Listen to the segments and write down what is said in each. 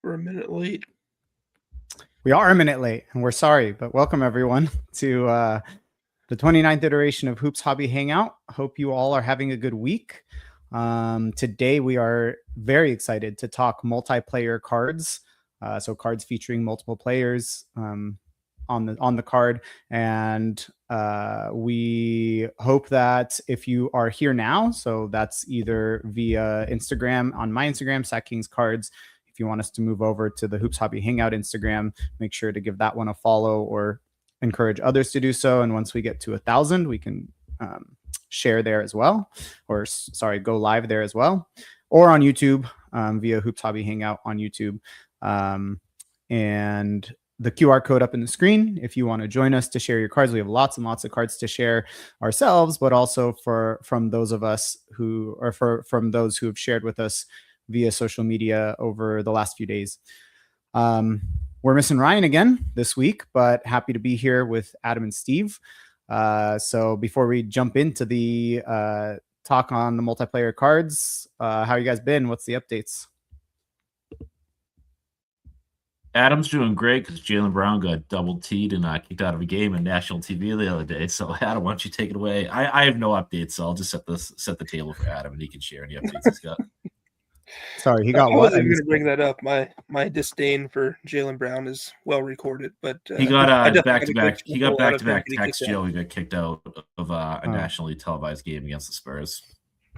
We're a minute late. We are a minute late, and we're sorry, but welcome everyone to the 29th iteration of Hoops Hobby Hangout. Hope you all are having a good week. Today, we are very excited to talk multiplayer cards. So cards featuring multiple players on the card, and we hope that if you are here now, so that's either via Instagram on my Instagram, Sack Kings Cards. If you want us to move over to the Hoops Hobby Hangout Instagram, make sure to give that one a follow or encourage others to do so. And once we get to 1,000, we can share there as well, or go live there as well, or on YouTube via Hoops Hobby Hangout on YouTube. And the QR code up in the screen if you want to join us to share your cards. We have lots and lots of cards to share ourselves, but also from those of us who are from those who have shared with us via social media over the last few days. We're missing Ryan again this week, but happy to be here with Adam and Steve. So before we jump into the talk on the multiplayer cards, how you guys been? What's the updates? Adam's doing great because Jaylen Brown got double teed and kicked out of a game on national TV the other day. So Adam, why don't you take it away? I have no updates, so I'll just set the table for Adam, and he can share any updates he's got. Sorry, he got I what? wasn't going to bring that up. My disdain for Jaylen Brown is well recorded, but he got back-to-back. He got back-to-back text Joe. He got kicked out of a nationally televised game against the Spurs.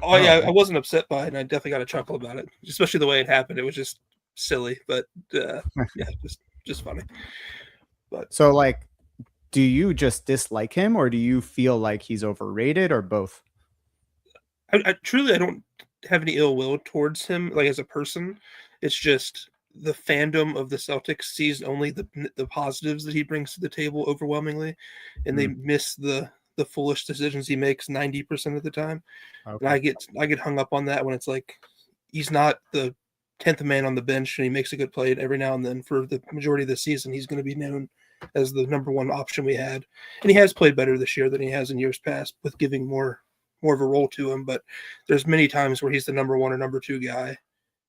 Oh yeah, I wasn't upset by it, and I definitely got a chuckle about it, especially the way it happened. It was just silly, but yeah, just funny. But so, like, do you just dislike him, or do you feel like he's overrated, or both? I truly don't have any ill will towards him, like as a person. It's just the fandom of the Celtics sees only the positives that he brings to the table overwhelmingly, and they miss the foolish decisions he makes 90% of the time. Okay. And I get hung up on that when it's like he's not the 10th man on the bench and he makes a good play every now and then. For the majority of the season, he's going to be known as the number one option we had, and he has played better this year than he has in years past with giving more of a role to him. But there's many times where he's the number one or number two guy,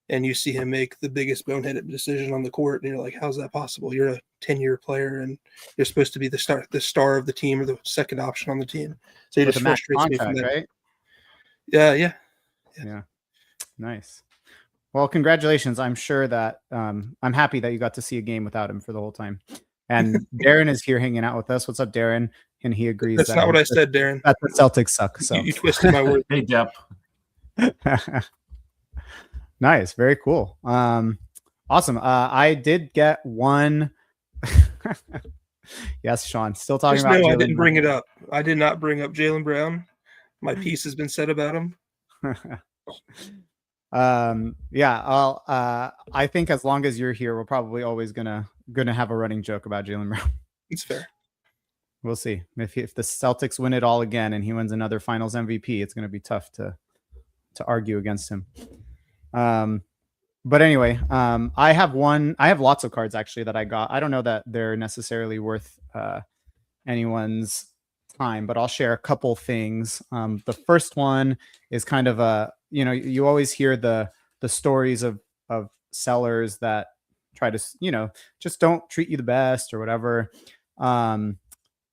and you see him make the biggest boneheaded decision on the court, and you're like, how's that possible? You're a 10-year player, and you're supposed to be the star of the team or the second option on the team. So he just frustrates me from that. Right? Yeah. Nice. Well, congratulations. I'm sure that I'm happy that you got to see a game without him for the whole time. And Darren is here hanging out with us. What's up, Darren? And he agrees. That's not what I said, Darren. That the Celtics suck. So you twisted my words. Hey, Depp. Nice. Very cool. Awesome. I did get one. Yes, Sean. Still talking about. No, I didn't bring it up. I did not bring up Jaylen Brown. My piece has been said about him. I think as long as you're here, we're probably always gonna have a running joke about Jaylen Brown. It's fair. We'll see if the Celtics win it all again and he wins another Finals MVP. It's going to be tough to argue against him. But anyway, I have lots of cards actually that I got. I don't know that they're necessarily worth anyone's time, but I'll share a couple things. The first one is kind of you always hear the stories of sellers that try to, just don't treat you the best or whatever.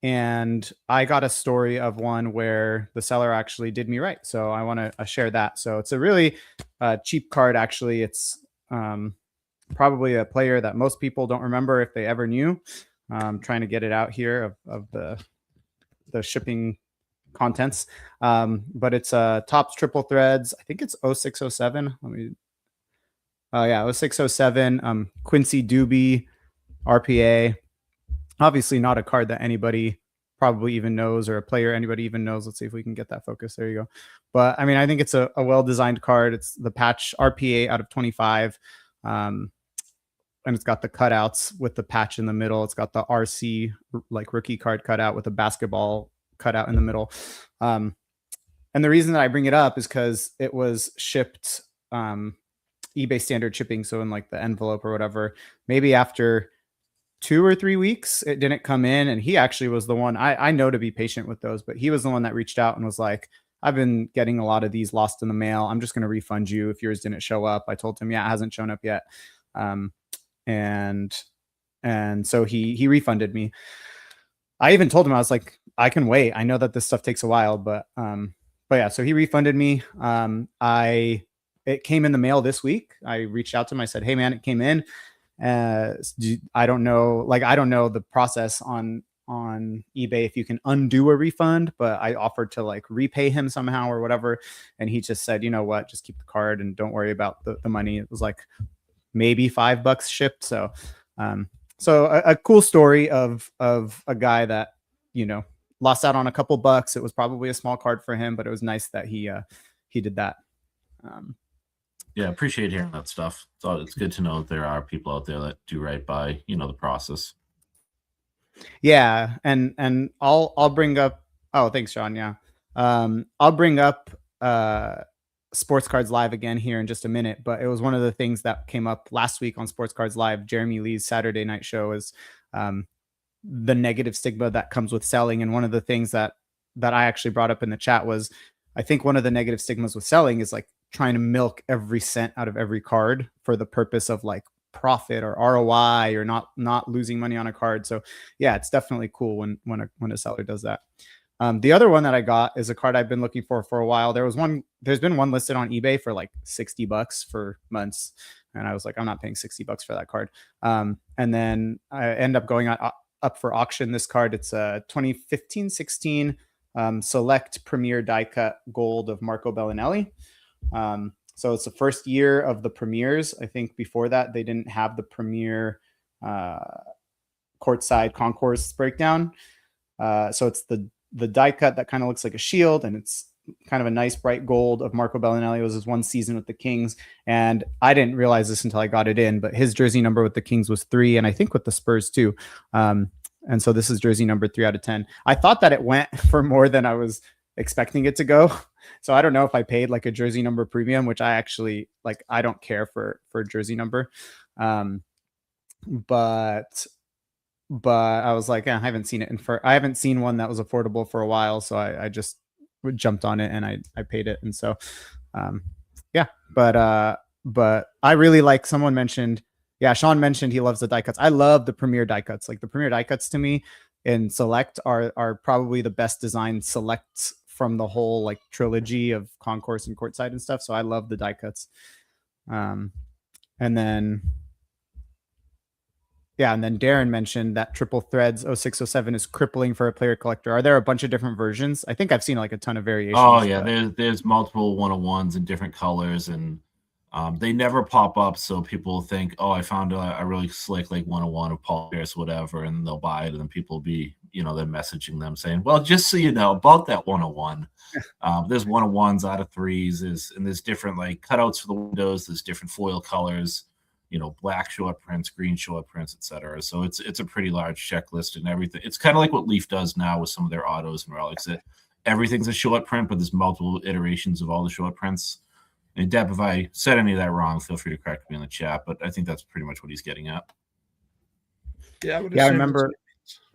And I got a story of one where the seller actually did me right. So I want to share that. So it's a really cheap card. Actually, it's probably a player that most people don't remember if they ever knew. I'm trying to get it out here of the shipping contents. But it's Topps Triple Threads. I think it's 0607. Oh yeah, 0607. Quincy Doobie, RPA. Obviously not a card that anybody probably even knows, or a player anybody even knows. Let's see if we can get that focus. There you go. But I mean, I think it's a well-designed card. It's the patch RPA out of 25. And it's got the cutouts with the patch in the middle. It's got the RC like rookie card cutout with a basketball cutout in the middle. And the reason that I bring it up is because it was shipped eBay standard shipping. So in like the envelope or whatever, maybe after 2 or 3 weeks, it didn't come in. And he actually was the one, I know to be patient with those, but he was the one that reached out and was like, I've been getting a lot of these lost in the mail. I'm just going to refund you if yours didn't show up. I told him, yeah, it hasn't shown up yet. And so he refunded me. I even told him, I was like, I can wait. I know that this stuff takes a while, but yeah, so he refunded me. It came in the mail this week. I reached out to him. I said, hey man, it came in. I don't know the process on eBay if you can undo a refund, but I offered to like repay him somehow or whatever. And he just said, you know what, just keep the card and don't worry about the money. It was like maybe $5 shipped. So, a cool story of a guy that, lost out on a couple bucks. It was probably a small card for him, but it was nice that he did that. Yeah, appreciate hearing that stuff. So it's good to know that there are people out there that do right by, the process. Yeah, and I'll bring up. Oh, thanks, Sean. Yeah, I'll bring up Sports Cards Live again here in just a minute. But it was one of the things that came up last week on Sports Cards Live. Jeremy Lee's Saturday night show is the negative stigma that comes with selling, and one of the things that I actually brought up in the chat was, I think one of the negative stigmas with selling is like trying to milk every cent out of every card for the purpose of like profit or ROI or not losing money on a card. So yeah, it's definitely cool when a seller does that. The other one that I got is a card I've been looking for a while. There's been one listed on eBay for like $60 for months. And I was like, I'm not paying $60 for that card. And then I end up going up for auction. This card, it's a 2015-16 select premier die cut gold of Marco Bellinelli. So it's the first year of the premieres. I think before that, they didn't have the premier courtside concourse breakdown. So it's the die cut that kind of looks like a shield, and it's kind of a nice bright gold of Marco Bellinelli. It was his one season with the Kings, and I didn't realize this until I got it in, but his jersey number with the Kings was 3, and I think with the Spurs too. And so this is jersey number 3 out of 10. I thought that it went for more than I was expecting it to go. So I don't know if I paid like a jersey number premium, which I actually like. I don't care for jersey number. But I was like, I haven't seen it I haven't seen one that was affordable for a while. So I just jumped on it and I paid it. And so, yeah, but I really like, someone mentioned, Sean mentioned he loves the die cuts. I love the premier die cuts. Like the premier die cuts to me in select are probably the best designed selects from the whole like trilogy of concourse and courtside and stuff. So I love the die cuts. And then Darren mentioned that triple threads 0607 is crippling for a player collector. Are there a bunch of different versions? I think I've seen like a ton of variations. Oh yeah, there's multiple 101s in different colors, and they never pop up, so people think, oh, I found a really slick like 101 of Paul Pierce, whatever, and they'll buy it, and then people will be, they're messaging them saying, well, just so you know about that 101. There's 101s out of 3s, and there's different like cutouts for the windows, there's different foil colors, black short prints, green short prints, etc. So it's a pretty large checklist and everything. It's kind of like what Leaf does now with some of their autos and relics. Everything's a short print, but there's multiple iterations of all the short prints. And Deb, if I said any of that wrong, feel free to correct me in the chat, but I think that's pretty much what he's getting at. Yeah, I remember.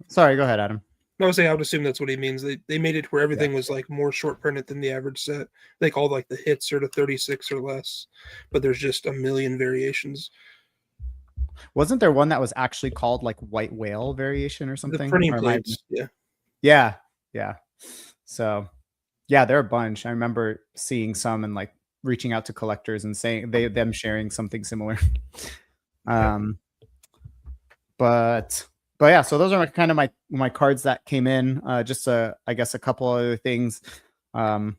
Sorry, go ahead, Adam. No, I was saying I would assume that's what he means. They made it where everything was like more short printed than the average set. Like all like the hits are to 36 or less, but there's just a million variations. Wasn't there one that was actually called like white whale variation or something? The printing plates, yeah. So yeah, there are a bunch. I remember seeing some and like reaching out to collectors and saying them sharing something similar. But yeah, so those are kind of my cards that came in. Just I guess a couple other things. One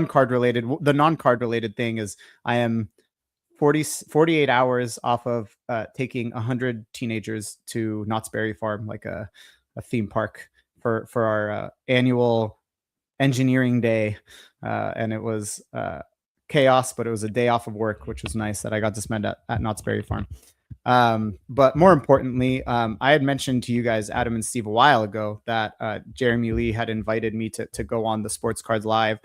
card related, the non-card related thing is I am 48 hours off of taking 100 teenagers to Knott's Berry Farm, like a theme park for our annual engineering day. And it was chaos, but it was a day off of work, which was nice that I got to spend at Knott's Berry Farm. But more importantly, I had mentioned to you guys, Adam and Steve, a while ago that Jeremy Lee had invited me to go on the Sports Cards Live.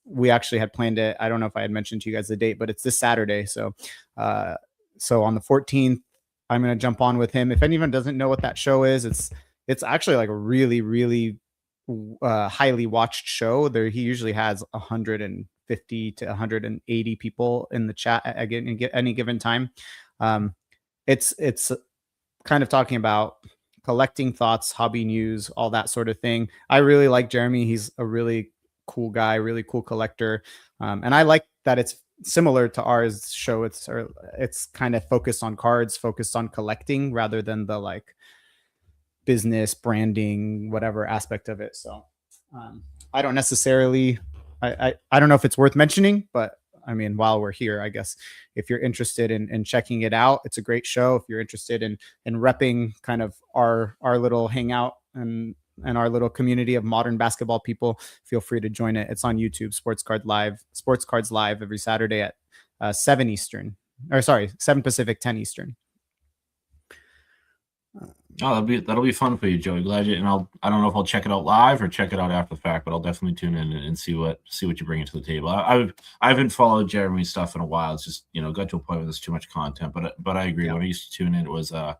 We actually had planned it. I don't know if I had mentioned to you guys the date, but it's this Saturday. So on the 14th, I'm going to jump on with him. If anyone doesn't know what that show is, it's actually like a really, really highly watched show. He usually has 150 150 to 180 people in the chat at any given time. It's kind of talking about collecting thoughts, hobby news, all that sort of thing. I really like Jeremy. He's a really cool guy, really cool collector. And I like that it's similar to ours show. It's kind of focused on cards, focused on collecting rather than the like business branding, whatever aspect of it. So I don't necessarily, I don't know if it's worth mentioning, but I mean, while we're here, I guess if you're interested in checking it out, it's a great show. If you're interested in repping kind of our little hangout and our little community of modern basketball people, feel free to join it. It's on YouTube, Sports Cards Live every Saturday at 7 Eastern, or sorry, 7 Pacific, 10 Eastern. Oh, that'll be fun for you, Joey. Glad you. And I don't know if I'll check it out live or check it out after the fact, but I'll definitely tune in and see what you bring to the table. I haven't followed Jeremy's stuff in a while. It's just got to a point where there's too much content. But I agree. Yeah. When I used to tune in, it was a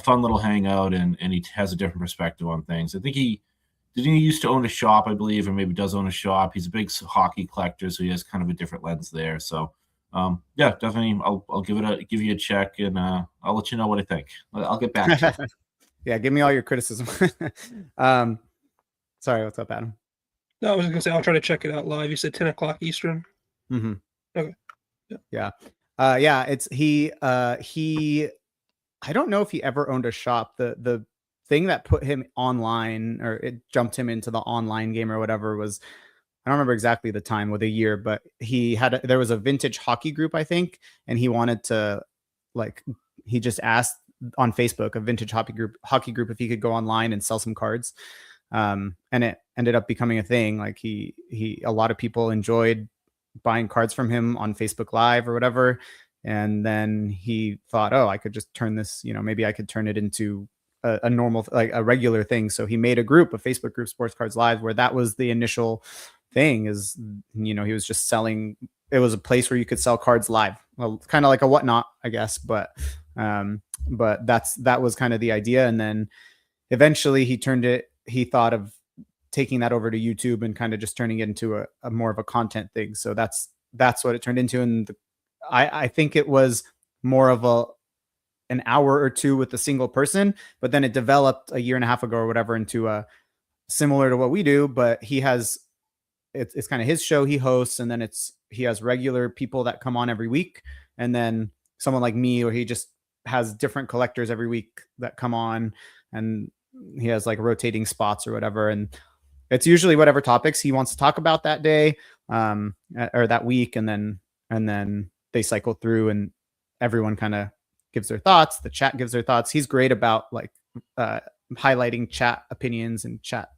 fun little hangout, and he has a different perspective on things. I think he used to own a shop, I believe, or maybe does own a shop. He's a big hockey collector, so he has kind of a different lens there. So. Yeah, definitely. I'll give you a check, and I'll let you know what I think. I'll get back to you. Yeah, give me all your criticism. Sorry, what's up, Adam? No, I was gonna say I'll try to check it out live. You said 10 o'clock Eastern. Mm-hmm. Okay. Yeah. Yeah. It's he. I don't know if he ever owned a shop. The thing that put him online, or it jumped him into the online game or whatever, was, I don't remember exactly the time or the year, but there was a vintage hockey group, I think, and he wanted to, like, he just asked on Facebook, a vintage hockey group, if he could go online and sell some cards. And it ended up becoming a thing. Like a lot of people enjoyed buying cards from him on Facebook Live or whatever. And then he thought, oh, I could just turn this, maybe I could turn it into a normal, like a regular thing. So he made a Facebook group, Sports Cards Live, where that was the initial thing. Is, he was just selling. It was a place where you could sell cards live. Well, kind of like a Whatnot, I guess, but that was kind of the idea. And then eventually he thought of taking that over to YouTube and kind of just turning it into a more of a content thing. So that's what it turned into. And I think it was more of an hour or two with a single person, but then it developed a year and a half ago or whatever into a similar to what we do, but it's kind of his show he hosts. And then he has regular people that come on every week. And then someone like me, or he just has different collectors every week that come on, and he has like rotating spots or whatever. And it's usually whatever topics he wants to talk about that day, or that week. And then they cycle through, and everyone kind of gives their thoughts. The chat gives their thoughts. He's great about like highlighting chat opinions and chat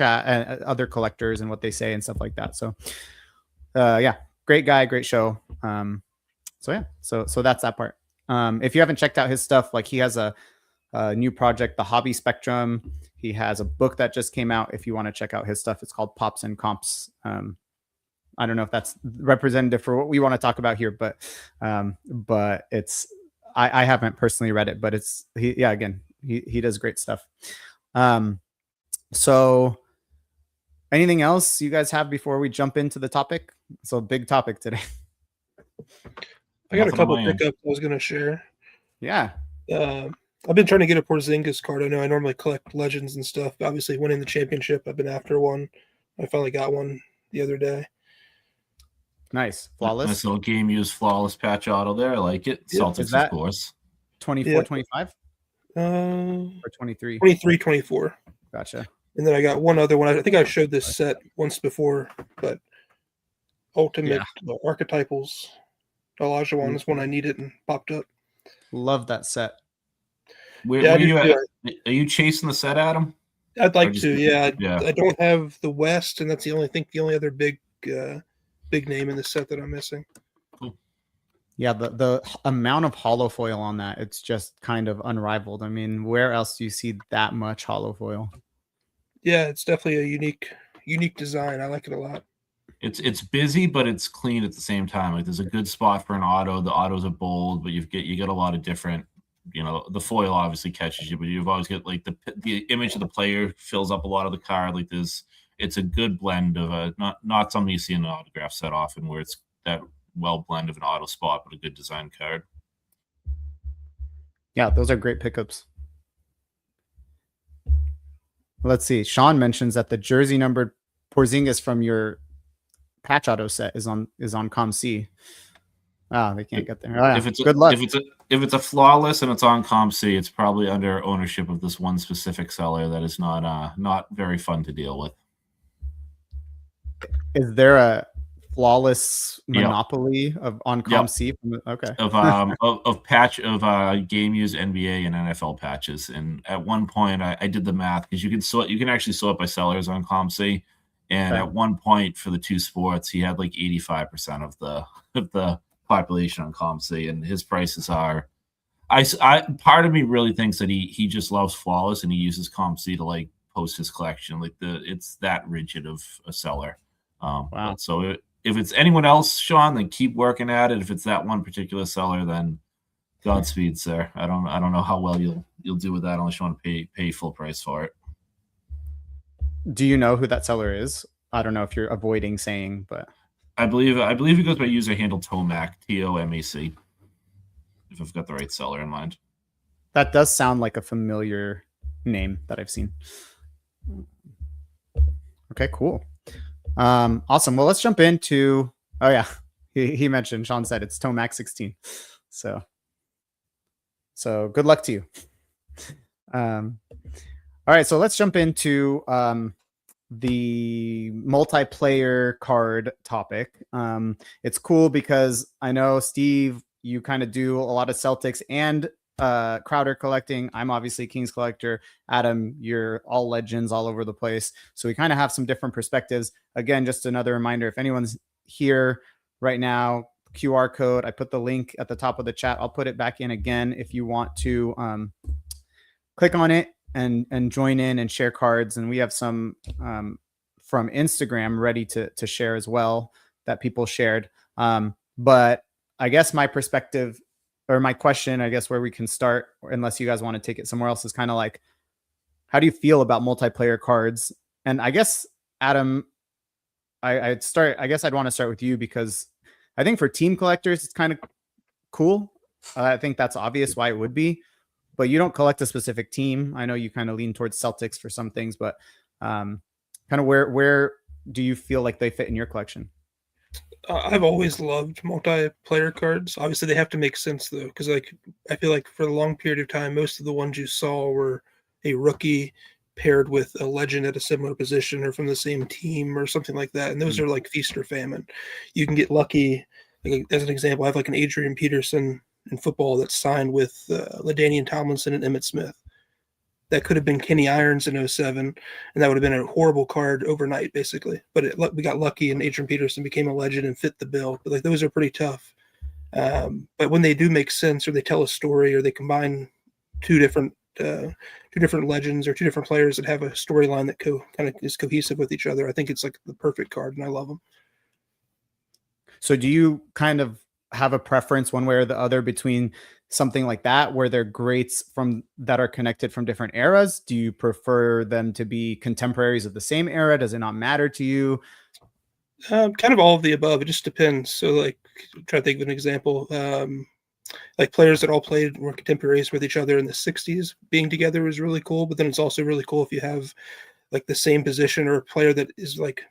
and other collectors and what they say and stuff like that. So yeah, great guy, great show. So yeah, so that's that part. If you haven't checked out his stuff, like he has a new project, The Hobby Spectrum. He has a book that just came out. If you want to check out his stuff, it's called Pops and Comps. I don't know if that's representative for what we want to talk about here, but it's, I haven't personally read it, but he does great stuff. So anything else you guys have before we jump into the topic? It's a big topic today. I got a couple of pickups I was going to share. Yeah. I've been trying to get a Porzingis card. I know I normally collect legends and stuff. Obviously, winning the championship, I've been after one. I finally got one the other day. Nice. Flawless. Nice little game used flawless patch auto there. I like it. Yep. Celtics, of course. 24, 25? Or 23? 23, 24. Gotcha. And then I got one other one. I think I showed this set once before, but Ultimate Archetypals. Olajuwon is one I needed and popped up. Love that set. Are you chasing the set, Adam? I'd like to. Yeah. I don't have the West, and that's the only other big name in the set that I'm missing. Cool. Yeah, the amount of holo foil on that, it's just kind of unrivaled. I mean, where else do you see that much holo foil? Yeah, it's definitely a unique design. I like it a lot. It's busy, but it's clean at the same time. Like there's a good spot for an auto. The autos are bold, but you get a lot of different. The foil obviously catches you, but you've always got like the image of the player fills up a lot of the card. Like it's a good blend of a not something you see in an autograph set often, where it's that well blend of an auto spot, but a good design card. Yeah, those are great pickups. Let's see. Sean mentions that the jersey numbered Porzingis from your patch auto set is on ComC. Ah, they can't get there. Oh, yeah. If it's Good luck. If it's a flawless and it's on ComC, it's probably under ownership of this one specific seller that is not very fun to deal with. Is there a flawless monopoly on ComC? Yep. Okay. Of game use NBA and NFL patches. And at one point I did the math, because you can actually sort by sellers on ComC. And at one point for the two sports, he had like 85% of the population on ComC, and his prices are. Part of me really thinks that he just loves flawless, and he uses ComC to like post his collection. Like it's that rigid of a seller. Wow. So if it's anyone else, Sean, then keep working at it. If it's that one particular seller, then Godspeed, sir. I don't know how well you'll do with that unless you want to pay full price for it. Do you know who that seller is? I don't know if you're avoiding saying, but I believe he goes by user handle Tomac, TOMAC. If I've got the right seller in mind. That does sound like a familiar name that I've seen. Okay, cool. Awesome. Well, let's jump into. Oh yeah, he mentioned. Sean said it's Tomac 16. So good luck to you. All right, so let's jump into the multiplayer card topic. It's cool because I know, Steve, you kind of do a lot of Celtics and Crowder collecting. I'm obviously Kings collector. Adam, you're all legends all over the place. So we kind of have some different perspectives. Again, just another reminder, if anyone's here right now, QR code, I put the link at the top of the chat. I'll put it back in again if you want to click on it and join in and share cards. And we have some from Instagram ready to share as well that people shared. But I guess my perspective, or my question, I guess where we can start, unless you guys want to take it somewhere else, is kind of like, how do you feel about multiplayer cards? And I guess, Adam, I'd want to start with you, because I think for team collectors, it's kind of cool. I think that's obvious why it would be, but you don't collect a specific team. I know you kind of lean towards Celtics for some things, but kind of where do you feel like they fit in your collection? I've always loved multiplayer cards. Obviously, they have to make sense though, because I feel like for a long period of time, most of the ones you saw were a rookie paired with a legend at a similar position or from the same team or something like that, and those are like feast or famine. You can get lucky. Like, as an example, I have like an Adrian Peterson in football that's signed with LaDainian Tomlinson and Emmitt Smith. That could have been Kenny Irons in 07, and that would have been a horrible card overnight, basically. But we got lucky, and Adrian Peterson became a legend and fit the bill. But like, those are pretty tough. But when they do make sense, or they tell a story, or they combine two different legends or two different players that have a storyline that kind of is cohesive with each other, I think it's like the perfect card, and I love them. So do you kind of have a preference one way or the other between something like that, where they're greats that are connected from different eras? Do you prefer them to be contemporaries of the same era? Does it not matter to you? Kind of all of the above. It just depends. So, like, try to think of an example. Like, players that all played were contemporaries with each other in the 60s, being together is really cool. But then it's also really cool if you have like the same position, or a player that is like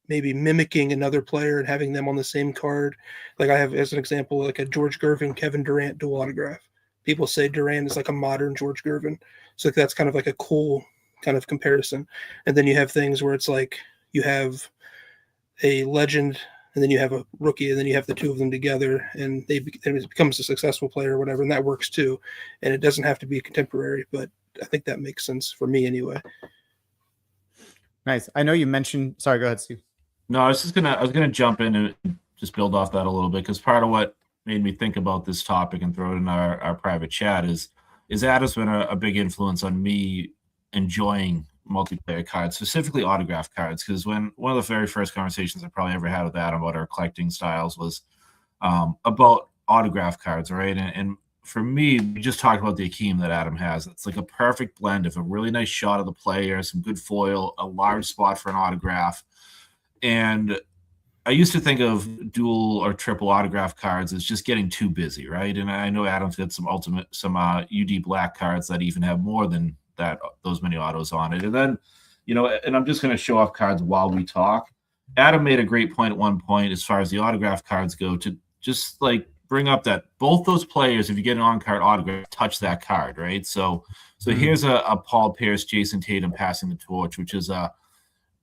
maybe mimicking another player and having them on the same card. Like, I have, as an example, like a George Gervin, Kevin Durant dual autograph. People say Durant is like a modern George Gervin. So that's kind of like a cool kind of comparison. And then you have things where it's like you have a legend, and then you have a rookie, and then you have the two of them together, and it becomes a successful player or whatever, and that works too. And it doesn't have to be a contemporary, but I think that makes sense for me anyway. Nice. I know you mentioned. Sorry, go ahead, Steve. No, I was gonna jump in and just build off that a little bit, because part of what made me think about this topic and throw it in our private chat is Adam's been a big influence on me enjoying multiplayer cards, specifically autograph cards, because one of the very first conversations I probably ever had with Adam about our collecting styles was about autograph cards, right? And for me, we just talked about the Akeem that Adam has. It's like a perfect blend of a really nice shot of the player, some good foil, a large spot for an autograph. And I used to think of dual or triple autograph cards as just getting too busy, right? And I know Adam's got some UD black cards that even have more than that, those many autos on it. And then, and I'm just going to show off cards while we talk. Adam made a great point at one point as far as the autograph cards go, to just like bring up that both those players, if you get an on-card autograph, touch that card, right? So here's a Paul Pierce, Jason Tatum passing the torch, which is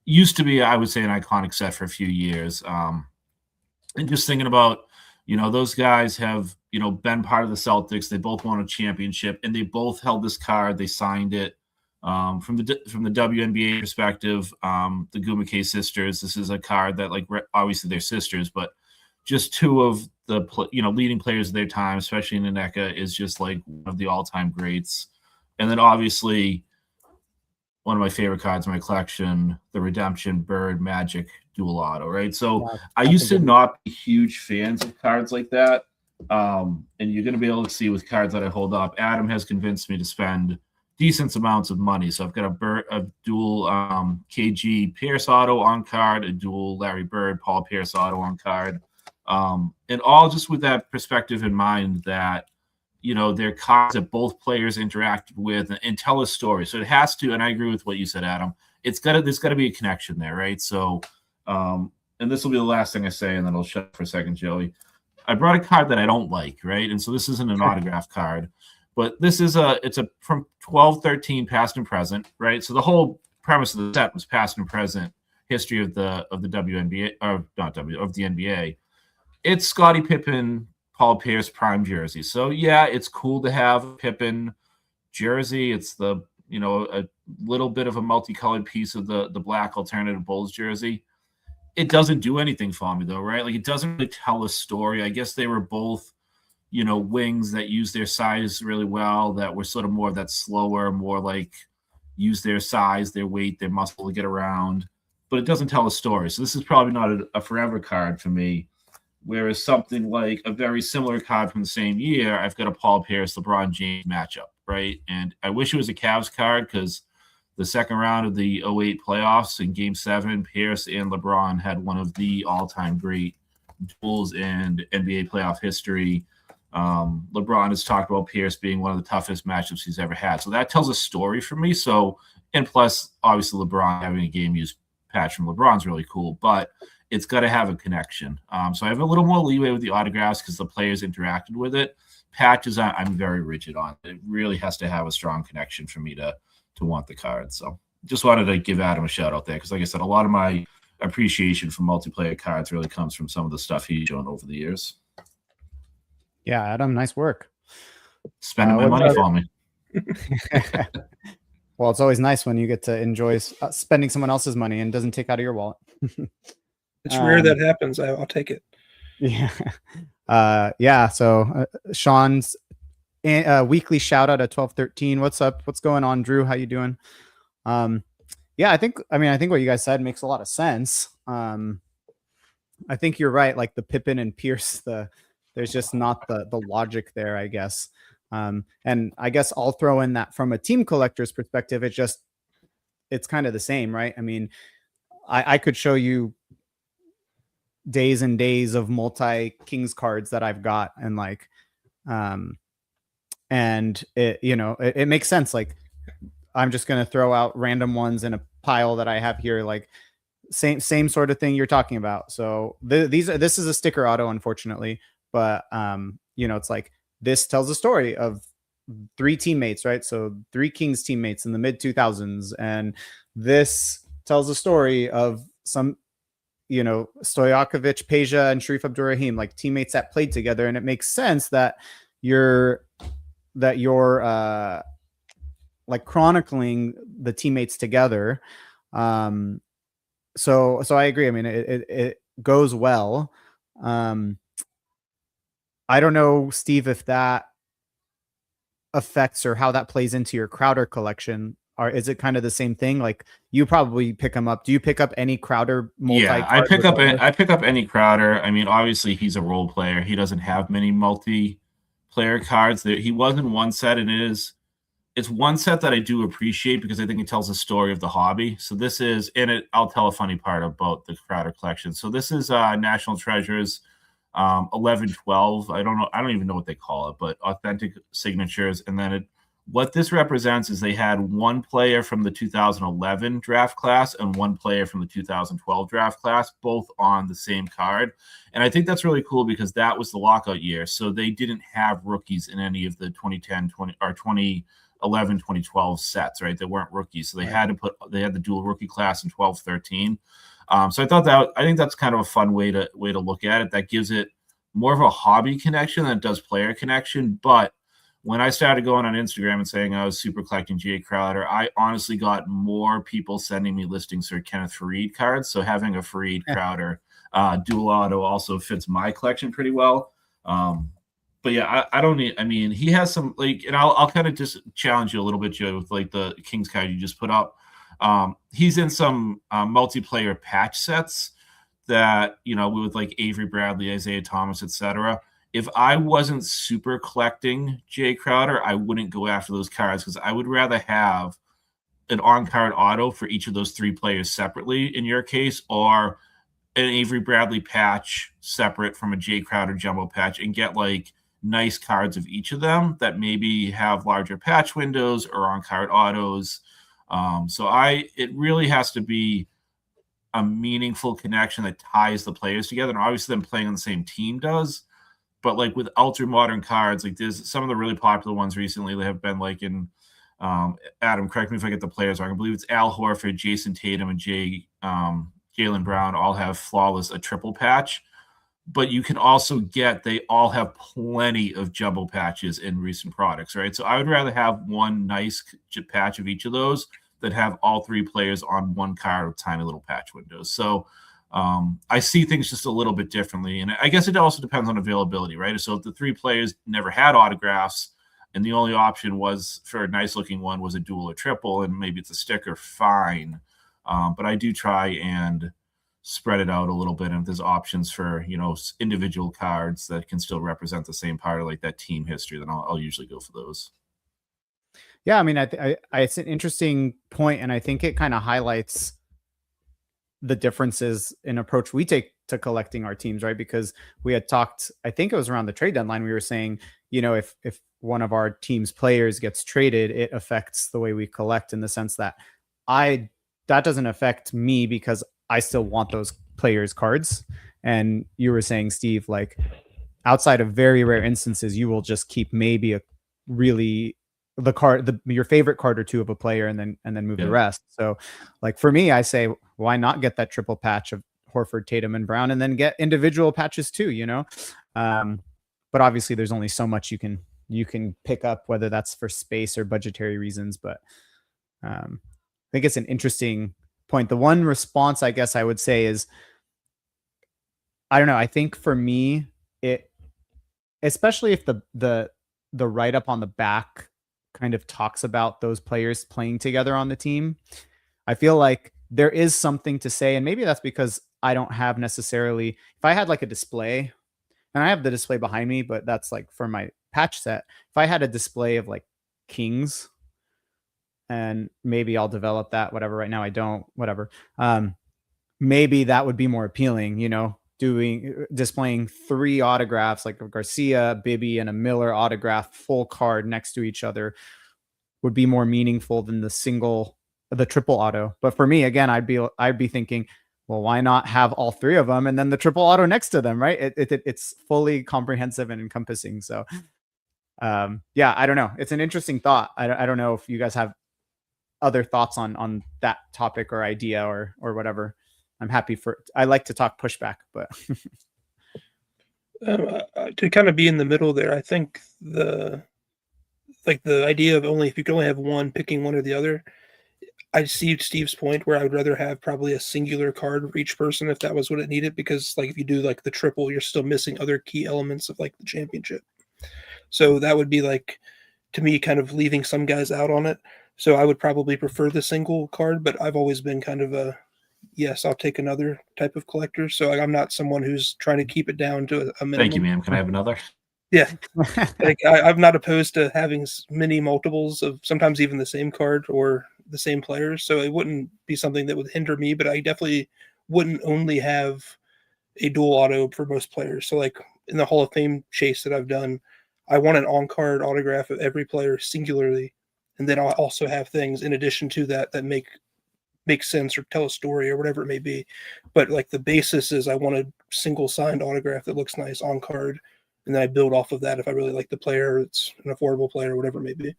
used to be, I would say, an iconic set for a few years. And just thinking about, those guys have, been part of the Celtics. They both won a championship, and they both held this card. They signed it. From the WNBA perspective, the Gumake sisters, this is a card that, like, obviously they're sisters, but just two of the leading players of their time, especially in Nneka, is just like one of the all-time greats. And then obviously one of my favorite cards in my collection, the Redemption Bird Magic dual auto, right? So yeah, I used to not be huge fans of cards like that. And you're going to be able to see with cards that I hold up, Adam has convinced me to spend decent amounts of money. So I've got a dual KG Pierce auto on card, a dual Larry Bird, Paul Pierce auto on card. And all just with that perspective in mind that, they're cards that both players interacted with and tell a story. So it has to, and I agree with what you said, Adam, there's got to be a connection there, right? So, and this will be the last thing I say, and then I'll shut up for a second, Joey. I brought a card that I don't like, right? And so this isn't an autograph card, but this is it's from 12-13 past and present, right? So the whole premise of the set was past and present history of the WNBA, or not of the NBA. It's Scottie Pippen, Paul Pierce prime jersey. So yeah, it's cool to have a Pippen jersey. It's the, a little bit of a multicolored piece of the black alternative Bulls jersey. It doesn't do anything for me though, right? Like, it doesn't really tell a story. I guess they were both, wings that use their size really well, that were sort of more of that slower, more like use their size, their weight, their muscle to get around, but it doesn't tell a story. So this is probably not a forever card for me. Whereas something like a very similar card from the same year, I've got a Paul Pierce, LeBron James matchup, right? And I wish it was a Cavs card, because the second round of the 2008 playoffs in Game 7, Pierce and LeBron had one of the all-time great duels in NBA playoff history. LeBron has talked about Pierce being one of the toughest matchups he's ever had. So that tells a story for me. So, and plus, obviously, LeBron having a game-used patch from LeBron's really cool, but it's got to have a connection. So I have a little more leeway with the autographs because the players interacted with it. Patches, I'm very rigid on. It really has to have a strong connection for me to want the card. So just wanted to give Adam a shout out there, because, like I said, a lot of my appreciation for multiplayer cards really comes from some of the stuff he's shown over the years. Yeah, Adam, nice work. Spending my money for me. Well, it's always nice when you get to enjoy spending someone else's money and doesn't take out of your wallet. It's rare that happens. I'll take it. Yeah. Yeah. So Sean's weekly shout out at 12:13. What's up? What's going on, Drew? How you doing? Yeah, I think what you guys said makes a lot of sense. I think you're right. Like the Pippen and Pierce, there's just not the logic there, I guess. And I guess I'll throw in that from a team collector's perspective, it's kind of the same, right? I mean, I could show you days and days of multi-Kings cards that I've got, and like, and it makes sense. Like, I'm just going to throw out random ones in a pile that I have here, like same sort of thing you're talking about. So this is a sticker auto, unfortunately, but it's like, this tells a story of 3 teammates, right? So 3 Kings teammates in the mid 2000s. And this tells a story of some, Stojakovic, Peja, and Sharif Abdurrahim, like teammates that played together. And it makes sense that you're like chronicling the teammates together. So I agree. I mean, it goes well. I don't know, Steve, if that affects or how that plays into your Crowder collection. Or is it kind of the same thing? Like, you probably pick them up. Do you pick up any Crowder multi? Yeah, I pick up any Crowder. I mean, obviously he's a role player. He doesn't have many multiplayer player cards. He was in one set, and it's one set that I do appreciate because I think it tells the story of the hobby. So this is in it. I'll tell a funny part about the Crowder collection. So this is National Treasures 11-12. I don't even know what they call it, but authentic signatures. And then what this represents is they had one player from the 2011 draft class and one player from the 2012 draft class, both on the same card. And I think that's really cool because that was the lockout year. So they didn't have rookies in any of the 2010, 2011, 2012 sets, right? They weren't rookies. So they had the dual rookie class in 12-13. So I think that's kind of a fun way to look at it. That gives it more of a hobby connection than it does player connection. But when I started going on Instagram and saying I was super collecting Jay Crowder, I honestly got more people sending me listings for Kenneth Faried cards. So having a Faried Crowder dual auto also fits my collection pretty well. But yeah, he has some and I'll kind of just challenge you a little bit, Joe, with like the Kings card you just put up. He's in some multiplayer patch sets that, with like Avery Bradley, Isaiah Thomas, etc. If I wasn't super collecting Jay Crowder, I wouldn't go after those cards because I would rather have an on-card auto for each of those three players separately in your case, or an Avery Bradley patch separate from a Jay Crowder jumbo patch and get like nice cards of each of them that maybe have larger patch windows or on-card autos. It really has to be a meaningful connection that ties the players together. And obviously them playing on the same team does. But like with ultra modern cards, like there's some of the really popular ones recently that have been like in Adam, correct me if I get the players wrong. I believe it's Al Horford, Jason Tatum, and Jaylen Brown all have a triple patch. But you can also they all have plenty of jumbo patches in recent products, right? So I would rather have one nice patch of each of those that have all three players on one card with tiny little patch windows. So I see things just a little bit differently. And I guess it also depends on availability, right? So if the three players never had autographs and the only option was for a nice looking one was a dual or triple, and maybe it's a sticker, fine. But I do try and spread it out a little bit. And if there's options for, individual cards that can still represent the same part of like that team history, then I'll usually go for those. Yeah. I mean, it's an interesting point, and I think it kind of highlights the differences in approach we take to collecting our teams, right? Because we had talked, I think it was around the trade deadline, we were saying, if one of our team's players gets traded, it affects the way we collect in the sense that that doesn't affect me because I still want those players' cards. And you were saying, Steve, like outside of very rare instances, you will just keep maybe your favorite card or two of a player and then move the rest. So like for me, I say, why not get that triple patch of Horford, Tatum, and Brown, and then get individual patches too, but obviously there's only so much you can pick up, whether that's for space or budgetary reasons. But I think it's an interesting point. The one response I guess I would say is, I don't know. I think for me, especially if the write-up on the back kind of talks about those players playing together on the team, I feel like there is something to say. And maybe that's because I don't have necessarily, if I had like a display, and I have the display behind me, but that's like for my patch set. If I had a display of like Kings, and maybe I'll develop that, whatever. Right now I don't, whatever. Maybe that would be more appealing, displaying three autographs like a Garcia, Bibby, and a Miller autograph full card next to each other would be more meaningful than the triple auto. But for me, again, I'd be thinking, well, why not have all three of them and then the triple auto next to them, right? It's fully comprehensive and encompassing. So yeah, I don't know. It's an interesting thought. I don't know if you guys have other thoughts on that topic or idea or whatever. I'm happy I like to talk pushback, but to kind of be in the middle there, I think the idea of if you can only have one, picking one or the other. I see Steve's point where I would rather have probably a singular card for each person if that was what it needed, because like if you do like the triple, you're still missing other key elements of like the championship. So that would be like, to me, kind of leaving some guys out on it. So I would probably prefer the single card, but I've always been kind of yes, I'll take another type of collector. So I'm not someone who's trying to keep it down to a minimum. Thank you, ma'am. Can I have another? Yeah, like I'm not opposed to having many multiples of sometimes even the same card or the same players. So it wouldn't be something that would hinder me, but I definitely wouldn't only have a dual auto for most players. So like in the Hall of Fame chase that I've done, I want an on-card autograph of every player singularly, and then I'll also have things in addition to that that make sense or tell a story or whatever it may be. But like the basis is I want a single signed autograph that looks nice on card, and then I build off of that if I really like the player, it's an affordable player, whatever it may be.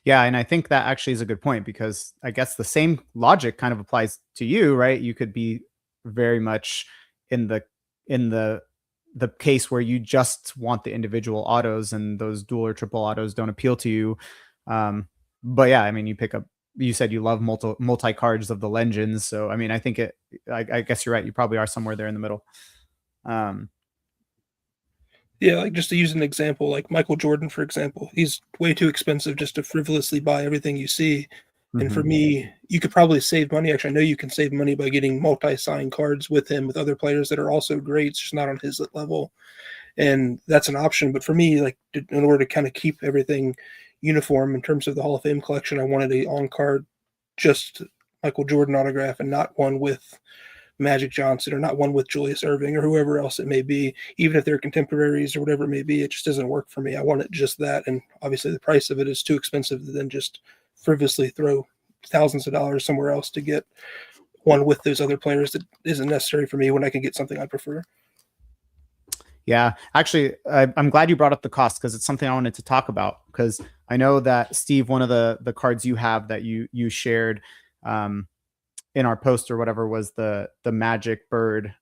Yeah, and I think that actually is a good point because I guess the same logic kind of applies to you, right? You could be very much in the case where you just want the individual autos and those dual or triple autos don't appeal to you. But yeah, I mean, you said you love multi cards of the legends, so I mean, I think I guess you're right. You probably are somewhere there in the middle. Yeah, like just to use an example, like Michael Jordan, for example, he's way too expensive just to frivolously buy everything you see. And for Mhm. me, you could probably save money. Actually, I know you can save money by getting multi-sign cards with him with other players that are also great. It's just not on his level, and that's an option. But for me, like in order to kind of keep everything uniform in terms of the Hall of Fame collection, I wanted a on-card just Michael Jordan autograph and not one with Magic Johnson or not one with Julius Erving or whoever else it may be, even if they're contemporaries or whatever it may be. It just doesn't work for me. I want it just that. And obviously, the price of it is too expensive to then just frivolously throw thousands of dollars somewhere else to get one with those other players that isn't necessary for me when I can get something I prefer. Yeah, actually, I'm glad you brought up the cost because it's something I wanted to talk about. Because I know that Steve, one of the cards you have that you shared in our post or whatever was the Magic Bird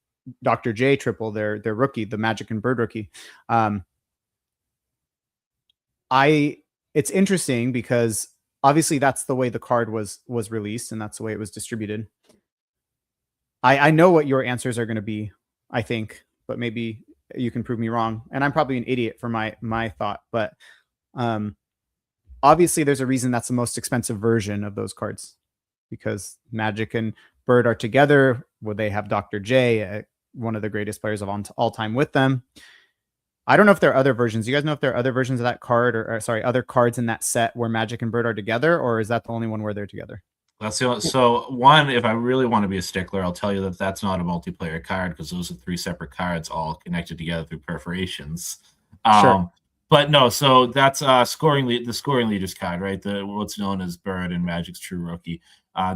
Dr. J triple, their rookie, the Magic and Bird rookie. It's interesting because obviously that's the way the card was released and that's the way it was distributed. I know what your answers are going to be, I think, but maybe you can prove me wrong. And I'm probably an idiot for my thought, but obviously there's a reason that's the most expensive version of those cards because Magic and Bird are together. Well, they have Dr. J, one of the greatest players of all time with them. I don't know if there are other versions. You guys know if there are other versions of that card or sorry, other cards in that set where Magic and Bird are together, or is that the only one where they're together? That's the only, so one, if I really want to be a stickler, I'll tell you that that's not a multiplayer card because those are 3 separate cards all connected together through perforations. Sure. But no, so that's the scoring leaders card, right? What's known as Bird and Magic's True Rookie.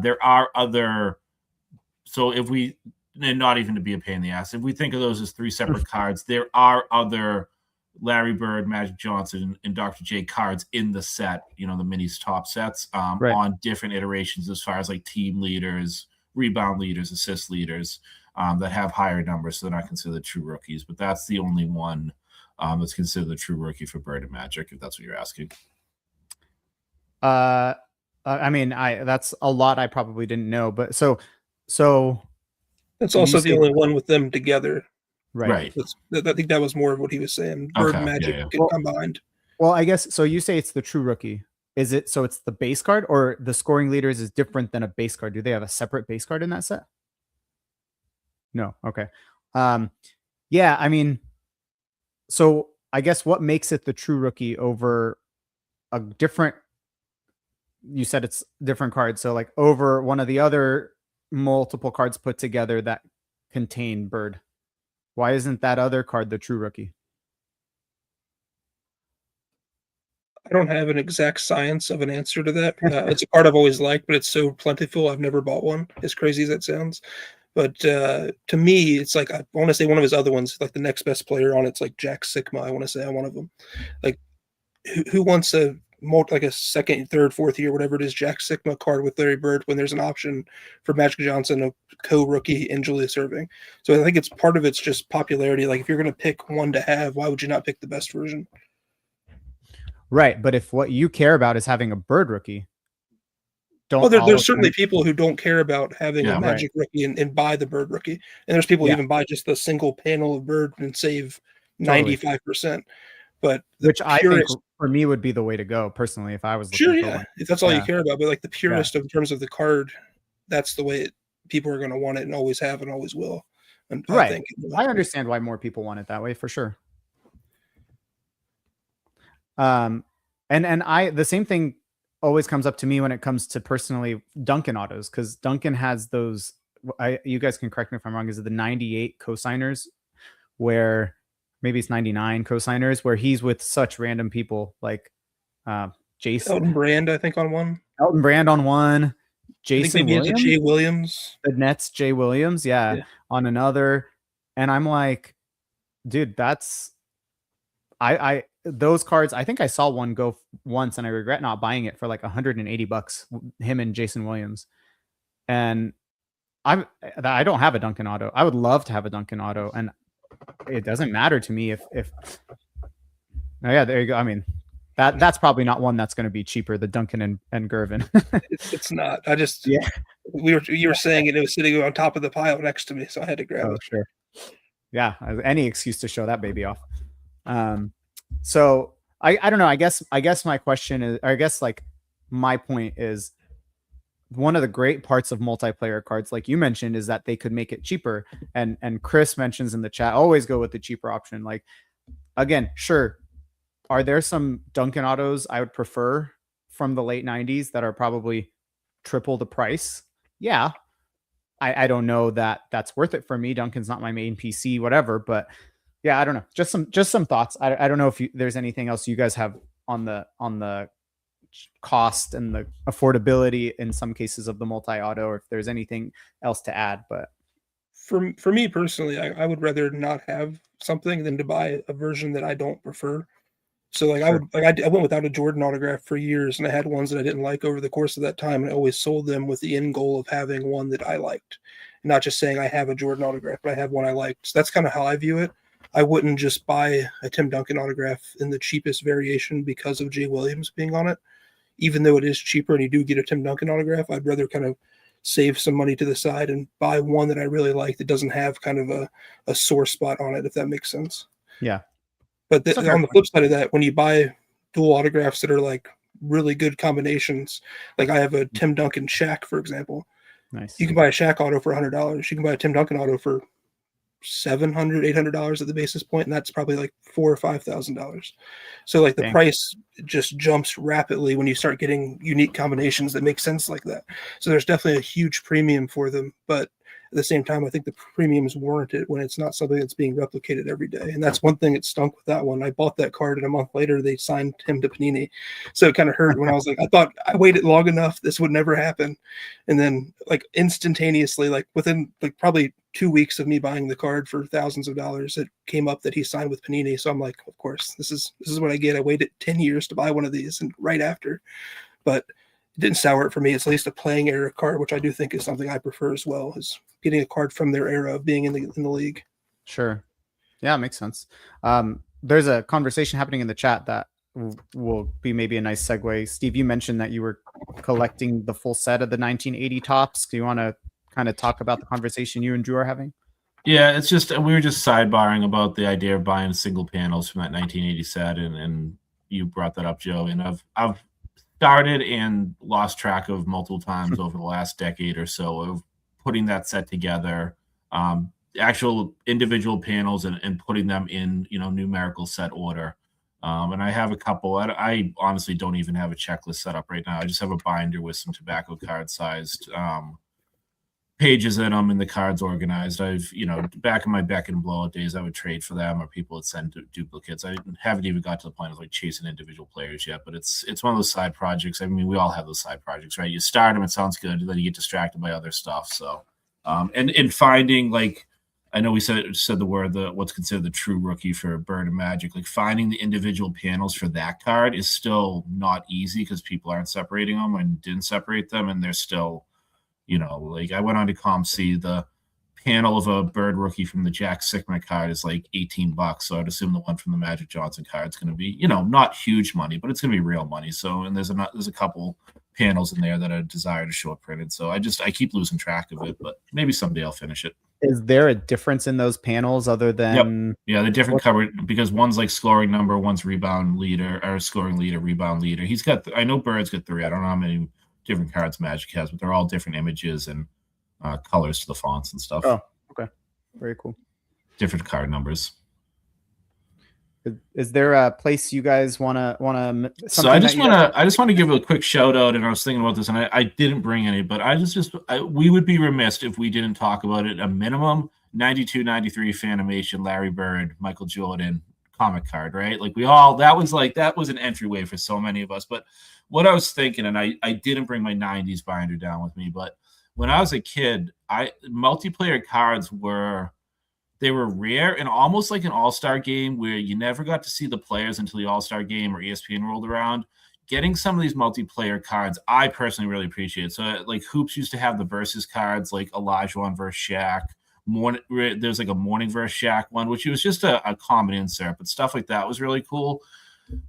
There are other, so if we, and not even to be a pain in the ass, if we think of those as 3 separate cards, there are other Larry Bird, Magic Johnson, and Dr. J cards in the set, the minis top sets Right. on different iterations as far as like team leaders, rebound leaders, assist leaders that have higher numbers. So they're not considered true rookies, but that's the only one that's considered a true rookie for Bird and Magic, if that's what you're asking. I mean, that's a lot I probably didn't know, but so That's when you also the say only one with them together. right. I think that was more of what he was saying. Bird and Okay, Magic yeah. get combined. Well, I guess so. You say it's the true rookie. Is it so? It's the base card, or the scoring leaders is different than a base card? Do they have a separate base card in that set? No. Okay. Yeah. I mean, so I guess what makes it the true rookie over a different? You said it's different cards, so like over one of the other multiple cards put together that contain Bird. Why isn't that other card the true rookie? I don't have an exact science of an answer to that. It's a card I've always liked, but it's so plentiful. I've never bought one, as crazy as that sounds. But to me, it's like I want to say one of his other ones, like the next best player on it's like Jack Sigma. I want to say on one of them. Like who wants like a second, third, fourth year, whatever it is, Jack Sigma card with Larry Bird when there's an option for Magic Johnson, a co-rookie, and Julius Erving. So I think it's part of it's just popularity. Like if you're going to pick one to have, why would you not pick the best version? Right, but if what you care about is having a Bird rookie, Well, don't all there's of certainly them? people who don't care about having a Yeah. Right. Magic rookie and buy the Bird rookie, and there's people who Yeah. even buy just the single panel of Bird and save Totally. 95%. But the Which I think purist, for me would be the way to go personally if I was sure, looking for yeah, one. if that's all you Yeah. care about. But like the purist in terms of the card, that's the way people are going to want it and always have and always will. And I Right. think I understand why more people want it that way for sure. And I the same thing always comes up to me when it comes to personally Duncan autos, because Duncan has those. You guys can correct me if I'm wrong. Is it the 98 cosigners where maybe it's 99 cosigners where he's with such random people like Jason Elton Brand, I think, on one. Elton Brand on one, I think Jason maybe it's a Williams, Jay Williams. the Nets, Jay Williams, Yeah. on another. And I'm like, dude, that's I those cards. I think I saw one go once, and I regret not buying it for like $180. Him and Jason Williams, and I don't have a Duncan auto. I would love to have a Duncan auto, and it doesn't matter to me if. Oh yeah, there you go. I mean, that's probably not one that's going to be cheaper. The Duncan and Gervin. It's not. I just Yeah. You were saying it was sitting on top of the pile next to me, so I had to grab it. Sure. Yeah, any excuse to show that baby off. So I don't know. I guess my question is, or I guess like my point is, one of the great parts of multiplayer cards, like you mentioned, is that they could make it cheaper. And Chris mentions in the chat, always go with the cheaper option. Like, again, sure. Are there some Duncan autos I would prefer from the late 90s that are probably triple the price? Yeah. I don't know that that's worth it for me. Duncan's not my main PC, whatever. But yeah, I don't know. Just some thoughts. I don't know if there's anything else you guys have on the cost and the affordability in some cases of the multi-auto, or if there's anything else to add. But for me personally, I would rather not have something than to buy a version that I don't prefer. So like Sure. I went without a Jordan autograph for years, and I had ones that I didn't like over the course of that time, and I always sold them with the end goal of having one that I liked, not just saying I have a Jordan autograph, but I have one I liked. So that's kind of how I view it. I wouldn't just buy a Tim Duncan autograph in the cheapest variation because of Jay Williams being on it. Even though it is cheaper and you do get a Tim Duncan autograph, I'd rather kind of save some money to the side and buy one that I really like that doesn't have kind of a sore spot on it, if that makes sense. Yeah. But on the flip side of that, when you buy dual autographs that are like really good combinations, like I have a Tim Duncan Shaq, for example. Nice. You can buy a Shaq auto for $100. You can buy a Tim Duncan auto for $700, $800 at the basis point, and that's probably like $4,000 or $5,000. So like the price just jumps rapidly when you start getting unique combinations that make sense like that. So there's definitely a huge premium for them, but at the same time, I think the premium is warranted when it's not something that's being replicated every day. And that's one thing that stunk with that one. I bought that card, and a month later they signed him to Panini. So it kind of hurt when I was like, I thought I waited long enough, this would never happen. And then like instantaneously, like within like probably 2 weeks of me buying the card for thousands of dollars, it came up that he signed with Panini. So I'm like, of course, this is what I get. I waited 10 years to buy one of these, and right after. But it didn't sour it for me. It's at least a playing era card, which I do think is something I prefer as well, is getting a card from their era of being in the league. Sure. Yeah, it makes sense. There's a conversation happening in the chat that will be maybe a nice segue. Steve, you mentioned that you were collecting the full set of the 1980 tops. Do you want to kind of talk about the conversation you and Drew are having? Yeah, it's just we were just sidebarring about the idea of buying single panels from that 1980 set, and you brought that up, Joe. And I've started and lost track of multiple times over the last decade or so of putting that set together, actual individual panels, and putting them in numerical set order. And I have a couple. I honestly don't even have a checklist set up right now. I just have a binder with some tobacco card sized pages in them and the cards organized. I've, back in my Beck and Blowout days, I would trade for them, or people would send duplicates. I haven't even got to the point of like chasing individual players yet, but it's one of those side projects. I mean, we all have those side projects, right? You start them, it sounds good, then you get distracted by other stuff. So, and finding, like, I know we said the word, what's considered the true rookie for Bird and Magic, like finding the individual panels for that card is still not easy because people aren't separating them and didn't separate them, and they're still, like I went on to ComC, the panel of a Bird rookie from the Jack Sickman card is like $18. So I'd assume the one from the Magic Johnson card is going to be, not huge money, but it's going to be real money. So, and there's a couple panels in there that are desired to show up printed. So I keep losing track of it, but maybe someday I'll finish it. Is there a difference in those panels other than? Yep. Yeah, the different cover, because one's like scoring number, one's rebound leader, or scoring leader, rebound leader. He's got, I know Bird's got 3. I don't know how many different cards Magic has, but they're all different images and colors to the fonts and stuff. Oh, okay. Very cool. Different card numbers. Is there a place you guys wanna So I something that just you want guys? to I just want to give a quick shout out, and I was thinking about this, and I didn't bring any, but we would be remiss if we didn't talk about it. A minimum 92, 93 Fanimation, Larry Bird, Michael Jordan comic card, right? Like that was an entryway for so many of us. But what I was thinking, and I didn't bring my 90s binder down with me, but when I was a kid, I multiplayer cards were they were rare and almost like an all-star game where you never got to see the players until the all-star game or ESPN rolled around. Getting some of these multiplayer cards, I personally really appreciate. So like Hoops used to have the versus cards like Olajuwon versus Shaq. There's like a Morning versus Shaq one, which was just a common insert, but stuff like that was really cool.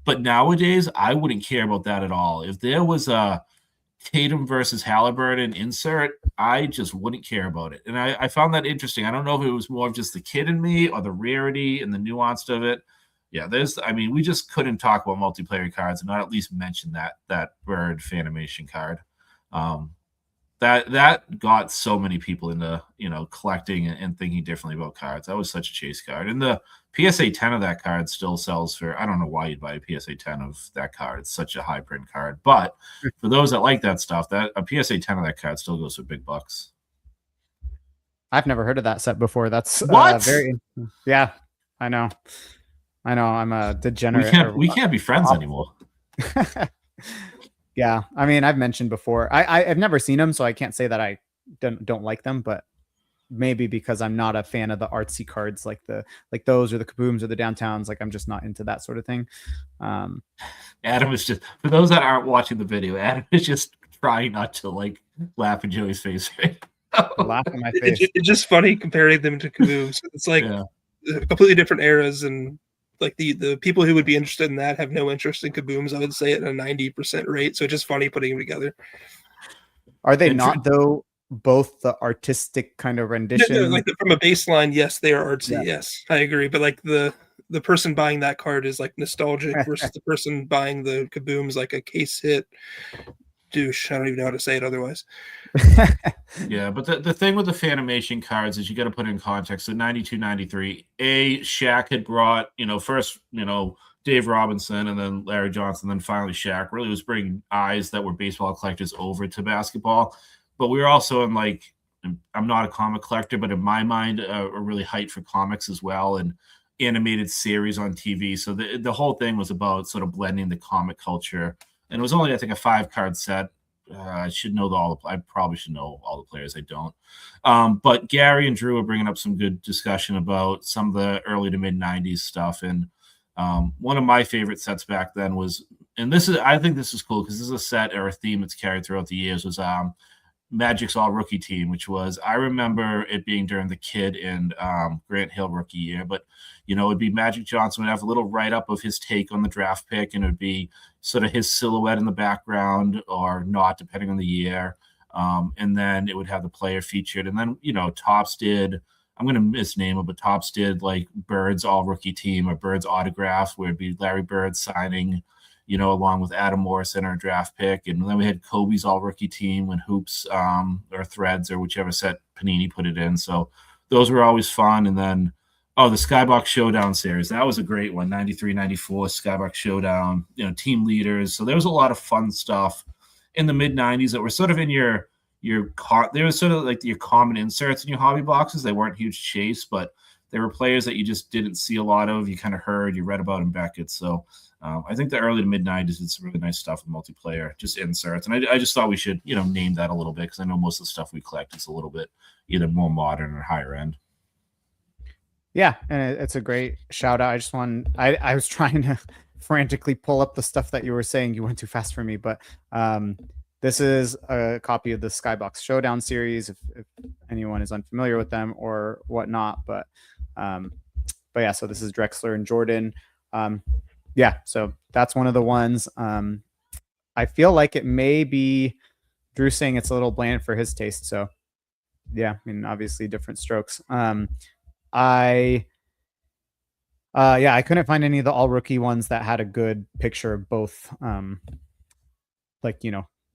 But nowadays, I wouldn't care about that at all. If there was a Tatum versus Halliburton insert, I just wouldn't care about it. And I found that interesting. I don't know if it was more of just the kid in me or the rarity and the nuance of it. Yeah, we just couldn't talk about multiplayer cards and not at least mention that Bird Fanimation card. That got so many people into collecting and thinking differently about cards. That was such a chase card, and the PSA 10 of that card still sells for, I don't know why you'd buy a PSA 10 of that card. It's such a high print card, but for those that like that stuff, that a PSA 10 of that card still goes for big bucks. I've never heard of that set before. That's what? Yeah, I know. I'm a degenerate. We can't be friends anymore. Yeah, I mean, I've mentioned before. I've never seen them, so I can't say that I don't like them. But maybe because I'm not a fan of the artsy cards like those or the Kabooms or the Downtowns. Like I'm just not into that sort of thing. Adam is just, for those that aren't watching the video, Adam is just trying not to like laugh in Joey's face. Right? Laugh in my face. It's just funny comparing them to Kabooms. It's like completely different eras, and like the people who would be interested in that have no interest in Kabooms. I would say at a 90% rate. So it's just funny putting them together. Are they not though? Both the artistic kind of rendition, no, like from a baseline, yes, they are artsy. Yeah. Yes, I agree. But like the person buying that card is like nostalgic versus the person buying the Kabooms like a case hit douche. I don't even know how to say it otherwise. Yeah, but the thing with the Fanimation cards is you got to put it in context. So 92, 93, Shaq had brought, first, Dave Robinson and then Larry Johnson, then finally Shaq really was bringing eyes that were baseball collectors over to basketball. But we were also in like, I'm not a comic collector, but in my mind, a really hyped for comics as well and animated series on TV. So the whole thing was about sort of blending the comic culture. And it was only, I think, a 5-card set. I should know I probably should know all the players. I don't. But Gary and Drew are bringing up some good discussion about some of the early to mid 90s stuff. And one of my favorite sets back then was, and I think this is cool because this is a set or a theme that's carried throughout the years, was Magic's all rookie team, which was, I remember it being during the Kid and Grant Hill rookie year, but it'd be Magic Johnson would have a little write-up of his take on the draft pick, and it would be sort of his silhouette in the background or not, depending on the year. And then it would have the player featured. And then, Topps did, I'm going to misname it, but Topps did like Bird's all rookie team or Bird's autograph, where it'd be Larry Bird signing, along with Adam Morrison, our draft pick. And then we had Kobe's all rookie team when Hoops or Threads or whichever set Panini put it in. So those were always fun. And then, the Skybox Showdown series. That was a great one. 93, 94, Skybox Showdown, team leaders. So there was a lot of fun stuff in the mid 90s that were sort of in they were sort of like your common inserts in your hobby boxes. They weren't huge chase, but they were players that you just didn't see a lot of. You kind of heard, you read about in Beckett. So I think the early to mid 90s did some really nice stuff with multiplayer, just inserts. And I just thought we should, name that a little bit, because I know most of the stuff we collect is a little bit either more modern or higher end. Yeah, and it's a great shout out. I was trying to frantically pull up the stuff that you were saying. You went too fast for me, but this is a copy of the Skybox Showdown series, if anyone is unfamiliar with them or whatnot. But yeah, so this is Drexler and Jordan. Yeah, so that's one of the ones. I feel like it may be Drew saying it's a little bland for his taste. So yeah, I mean, obviously different strokes. I couldn't find any of the all rookie ones that had a good picture of both,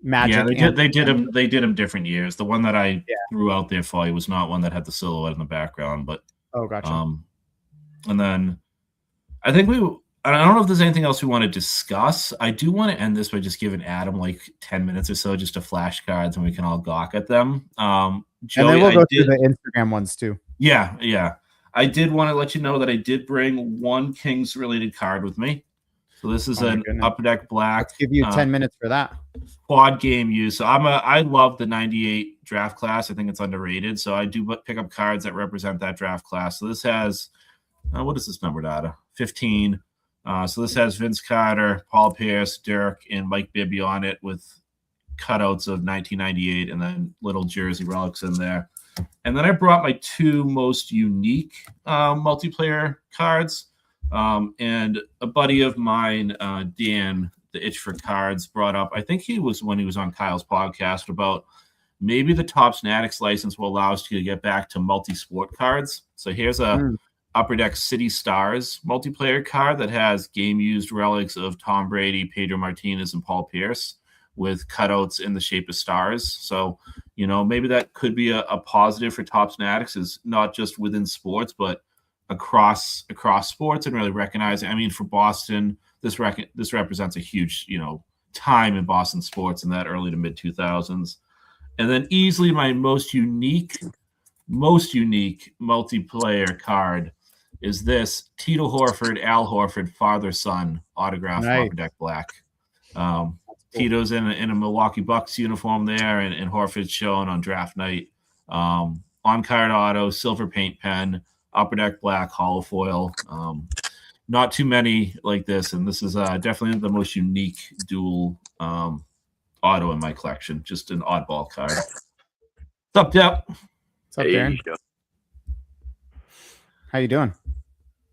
Magic. Yeah, they did them different years. The one that I threw out there for you was not one that had the silhouette in the background, but gotcha. And then I think I don't know if there's anything else we want to discuss. I do want to end this by just giving Adam like 10 minutes or so just to flashcards and we can all gawk at them. Joey, and then we'll go through the Instagram ones too. Yeah. I did want to let you know that I did bring one Kings related card with me. So this is an Upper Deck Black. Let's give you 10 minutes for that. Quad game use. So I love the 98 draft class. I think it's underrated. So I do pick up cards that represent that draft class. So this has, what is this number data? 15. So this has Vince Carter, Paul Pierce, Dirk, and Mike Bibby on it with cutouts of 1998 and then little jersey relics in there. And then I brought my two most unique multiplayer cards. And a buddy of mine, Dan, the Itch for Cards, brought up, I think he was when he was on Kyle's podcast, about maybe the Topps Fanatics license will allow us to get back to multi-sport cards. So here's a Upper Deck City Stars multiplayer card that has game-used relics of Tom Brady, Pedro Martinez, and Paul Pierce with cutouts in the shape of stars. So, maybe that could be a positive for Topps Fanatics, is not just within sports, but across sports, and really recognizing. I mean, for Boston, this represents a huge, time in Boston sports in that early to mid 2000s. And then easily my most unique multiplayer card is this Tito Horford, Al Horford, father-son autographed Upper Deck Black. Tito's in a Milwaukee Bucks uniform there, and Horford's shown on draft night. On-card auto, silver paint pen, Upper Deck Black, holofoil. Not too many like this, and this is definitely the most unique dual auto in my collection. Just an oddball card. What's up, Depp? What's up, Darren? How you doing?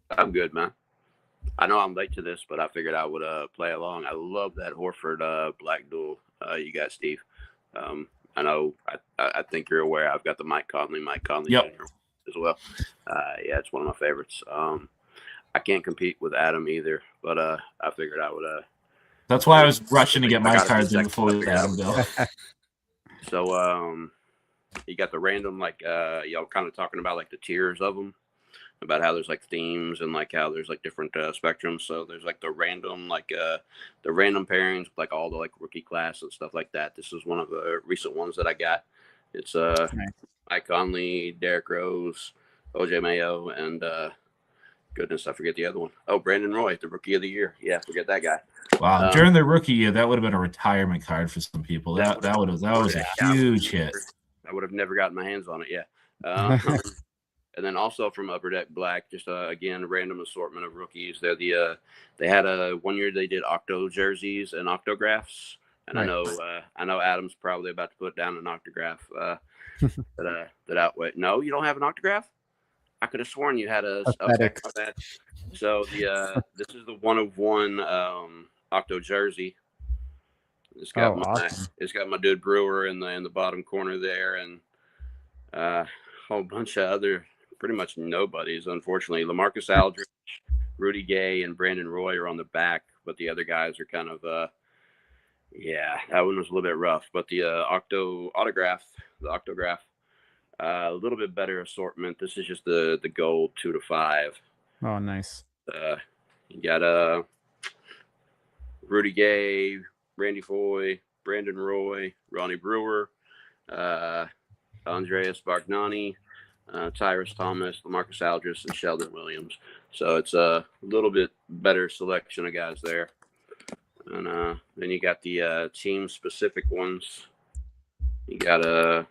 I'm good, man. I know I'm late to this, but I figured I would play along. I love that Horford Black duel you got, Steve. I know. I think you're aware. I've got the Mike Conley yep. Jr. as well. Yeah, it's one of my favorites. I can't compete with Adam either, but I figured I would. That's why I was rushing to get my cards in before we let Adam go. So you got the random, like y'all kind of talking about like the tiers of them, about how there's like themes and like how there's like different spectrums. So there's like the random pairings, like all the like rookie class and stuff like that. This is one of the recent ones that I got. It's Mike Conley, Derrick Rose, OJ Mayo, and goodness, I forget the other one. Oh, Brandon Roy, the rookie of the year. Yeah, forget that guy. Wow, during the rookie year, that would have been a retirement card for some people. That was a huge hit. I would have never gotten my hands on it. Yeah. And then also from Upper Deck Black, just again, a random assortment of rookies. They had a 1 year they did octo jerseys and octographs, and I know Adam's probably about to put down an octograph that outweigh. No, you don't have an octograph. I could have sworn you had a. Okay, so this is the 1 of 1 octo jersey. It's got my dude Brewer in the bottom corner there, and a whole bunch of other pretty much nobodies. Unfortunately, LaMarcus Aldridge, Rudy Gay, and Brandon Roy are on the back, but the other guys are kind of that one was a little bit rough. But the octograph, a little bit better assortment. This is just the gold 2 to 5. Oh, nice. You got Rudy Gay, Randy Foy, Brandon Roy, Ronnie Brewer, Andreas Bargnani, Tyrus Thomas, LaMarcus Aldridge, and Sheldon Williams. So it's a little bit better selection of guys there. And then you got the team-specific ones. You got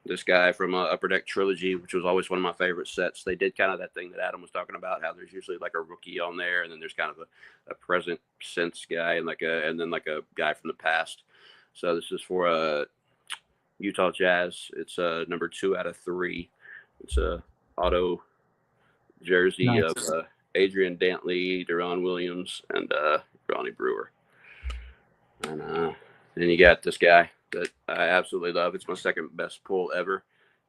this guy from Upper Deck Trilogy, which was always one of my favorite sets. They did kind of that thing that Adam was talking about, how there's usually like a rookie on there, and then there's kind of a present sense guy and then a guy from the past. So this is for Utah Jazz. It's number 2 out of 3. It's a auto jersey of Adrian Dantley, Deron Williams, and Ronnie Brewer. And then you got this guy that I absolutely love. It's my second best pull ever.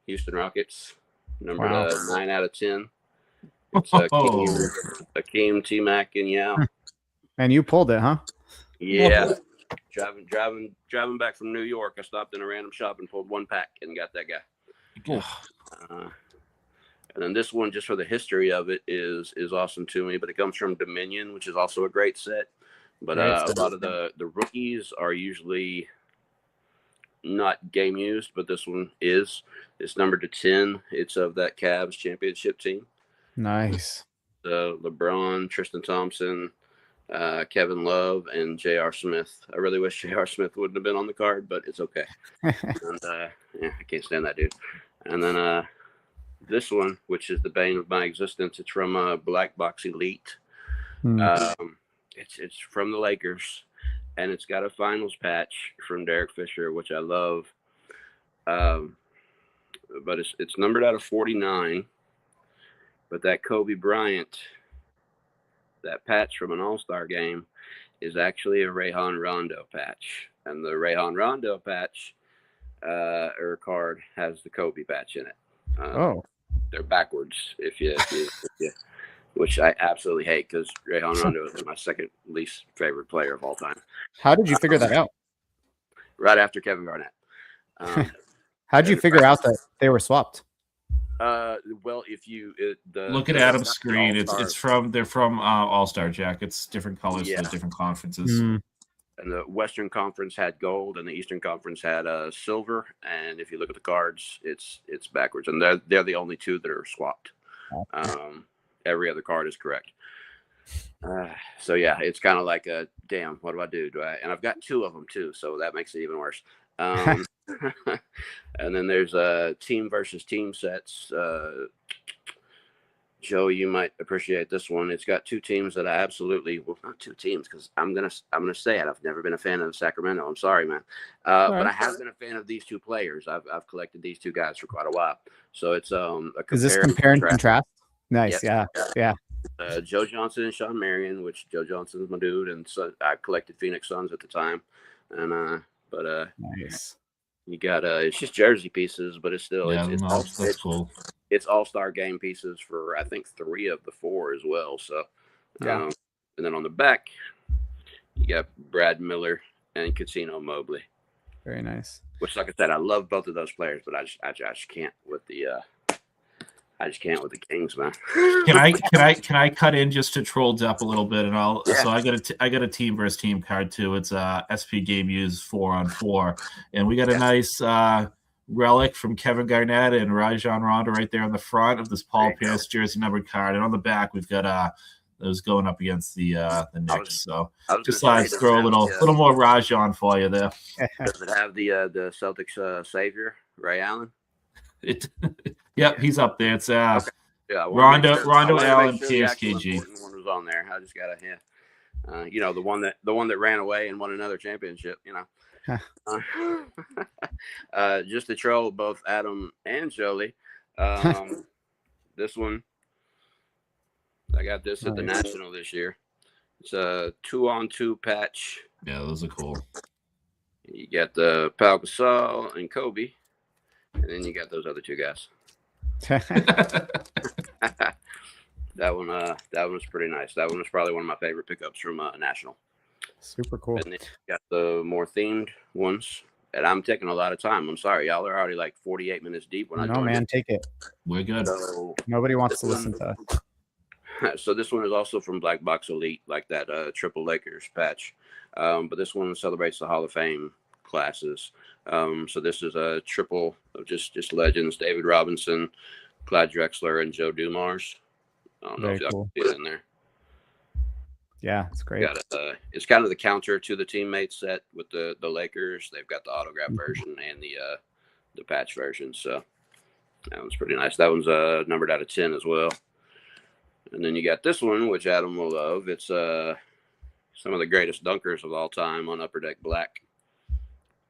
Houston Rockets, number 9 out of 10. It's Akeem, T-Mac, and Yao. And you pulled it, huh? Yeah. Driving back from New York, I stopped in a random shop and pulled one pack and got that guy. And then this one, just for the history of it, is awesome to me. But it comes from Dominion, which is also a great set. But a lot of the rookies are usually not game used, but this one is. It's numbered to 10. It's of that Cavs championship team. Nice. LeBron, Tristan Thompson, Kevin Love, and J.R. Smith. I really wish J.R. Smith wouldn't have been on the card, but it's okay. And I can't stand that dude. And then this one, which is the bane of my existence, it's from Black Box Elite. It's from the Lakers, and it's got a finals patch from Derek Fisher, which I love. But it's numbered out of 49. But that Kobe Bryant, that patch from an All-Star game, is actually a Rajon Rondo patch, and the Rajon Rondo patch or card has the Kobe patch in it. They're backwards if you which I absolutely hate because Rajon Rondo is my second least favorite player of all time. How did you figure that out? Right after Kevin Garnett. How did you figure out that they were swapped? Well, if you look at Adam's screen, they're from All-Star Jackets, different colors for the different conferences. And the Western Conference had gold, and the Eastern Conference had silver. And if you look at the cards, it's backwards, and they're the only two that are swapped. Every other card is correct. So yeah, it's kind of like a damn. What do I do? And I've got two of them too, so that makes it even worse. And then there's team versus team sets. Joe, you might appreciate this one. It's got two teams that I absolutely, well, not two teams, because I'm gonna say it. I've never been a fan of Sacramento. I'm sorry, man, but I have been a fan of these two players. I've collected these two guys for quite a while. So it's Is this compare and contrast? Nice, yes. yeah. Joe Johnson and Sean Marion, which Joe Johnson's my dude, and so I collected Phoenix Suns at the time, and nice. You got it's just jersey pieces, but it's still that's cool. It's All-Star game pieces for I think 3 of the 4 as well. So and then on the back you got Brad Miller and Casino Mobley. Very nice. Which, like I said, I love both of those players, but I just can't with the Kings, man. Can I cut in just to troll Depp a little bit, and so I got a team versus team card too. It's SP Game Used 4-on-4, and we got a nice relic from Kevin Garnett and Rajon Rondo right there on the front of this Paul Pierce jersey numbered card, and on the back we've got those going up against the Knicks. So just throw a little more Rajon for you there. Does it have the Celtics savior Ray Allen? Yep, he's up there. It's okay. Rondo Allen, PSKG. One was on there. I just gotta the one that ran away and won another championship. Just to troll both Adam and Jolie. This one, I got this at the National this year. It's a 2-on-2 patch. Yeah, those are cool. You got the Pau Gasol and Kobe, and then you got those other two guys. That one was pretty nice. That one was probably one of my favorite pickups from National. Super cool. And then you got the more themed ones, and I'm taking a lot of time. I'm sorry, y'all are already like 48 minutes deep. Take it. We're good. So, nobody wants to listen to us. So this one is also from Black Box Elite, like that triple Lakers patch, but this one celebrates the Hall of Fame classes. So this is a triple of just legends: David Robinson, Clyde Drexler, and Joe Dumars. I don't know if y'all can see it in there. Yeah, it's great. It's kind of the counter to the teammate set with the Lakers. They've got the autograph version and the patch version. So that one's pretty nice. That one's numbered out of 10 as well. And then you got this one, which Adam will love. It's some of the greatest dunkers of all time on Upper Deck Black.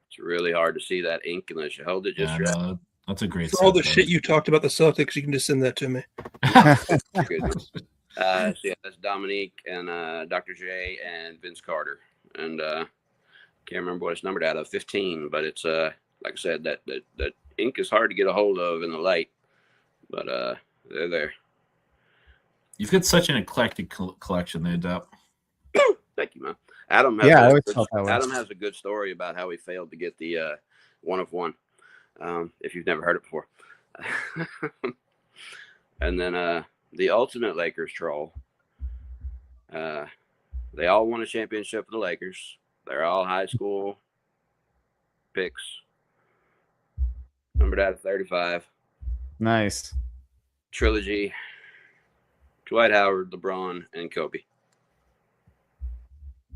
It's really hard to see that ink unless you hold it just right. That's a great. For all the shit you talked about the Celtics, you can just send that to me. So yeah, that's Dominique and Dr. J and Vince Carter, and can't remember what it's numbered out of, 15. But it's like I said, that ink is hard to get a hold of in the light, but they're there. You've got such an eclectic collection there, Depp. Thank you, man. Adam has a good story about how he failed to get the 1 of 1. If you've never heard it before. And then the ultimate Lakers troll. They all won a championship for the Lakers. They're all high school picks. Numbered out of 35. Nice. Trilogy. Dwight Howard, LeBron, and Kobe.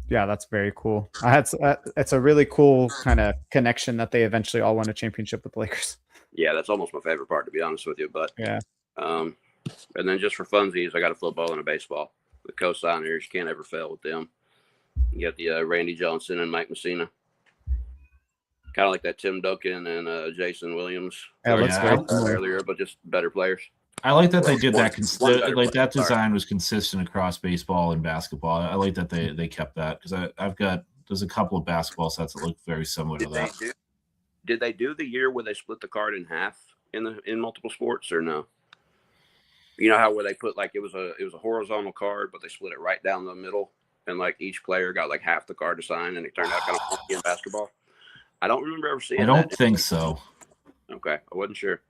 Yeah, that's very cool. It's a really cool kind of connection that they eventually all won a championship with the Lakers. Yeah, that's almost my favorite part, to be honest with you. But yeah. And then just for funsies, I got a football and a baseball. The co-signers, you can't ever fail with them. You got the Randy Johnson and Mike Messina. Kind of like that Tim Duncan and Jason Williams. Yeah, looks very similar earlier, but just better players. I like that they did that. Like that design was consistent across baseball and basketball. I like that they kept that because there's a couple of basketball sets that look very similar to that. Did they do the year where they split the card in half in multiple sports or no? You know how where they put like it was a horizontal card, but they split it right down the middle, and like each player got like half the card to sign, and it turned out kind of funky in basketball. I don't remember ever seeing. I don't think so. Okay, I wasn't sure.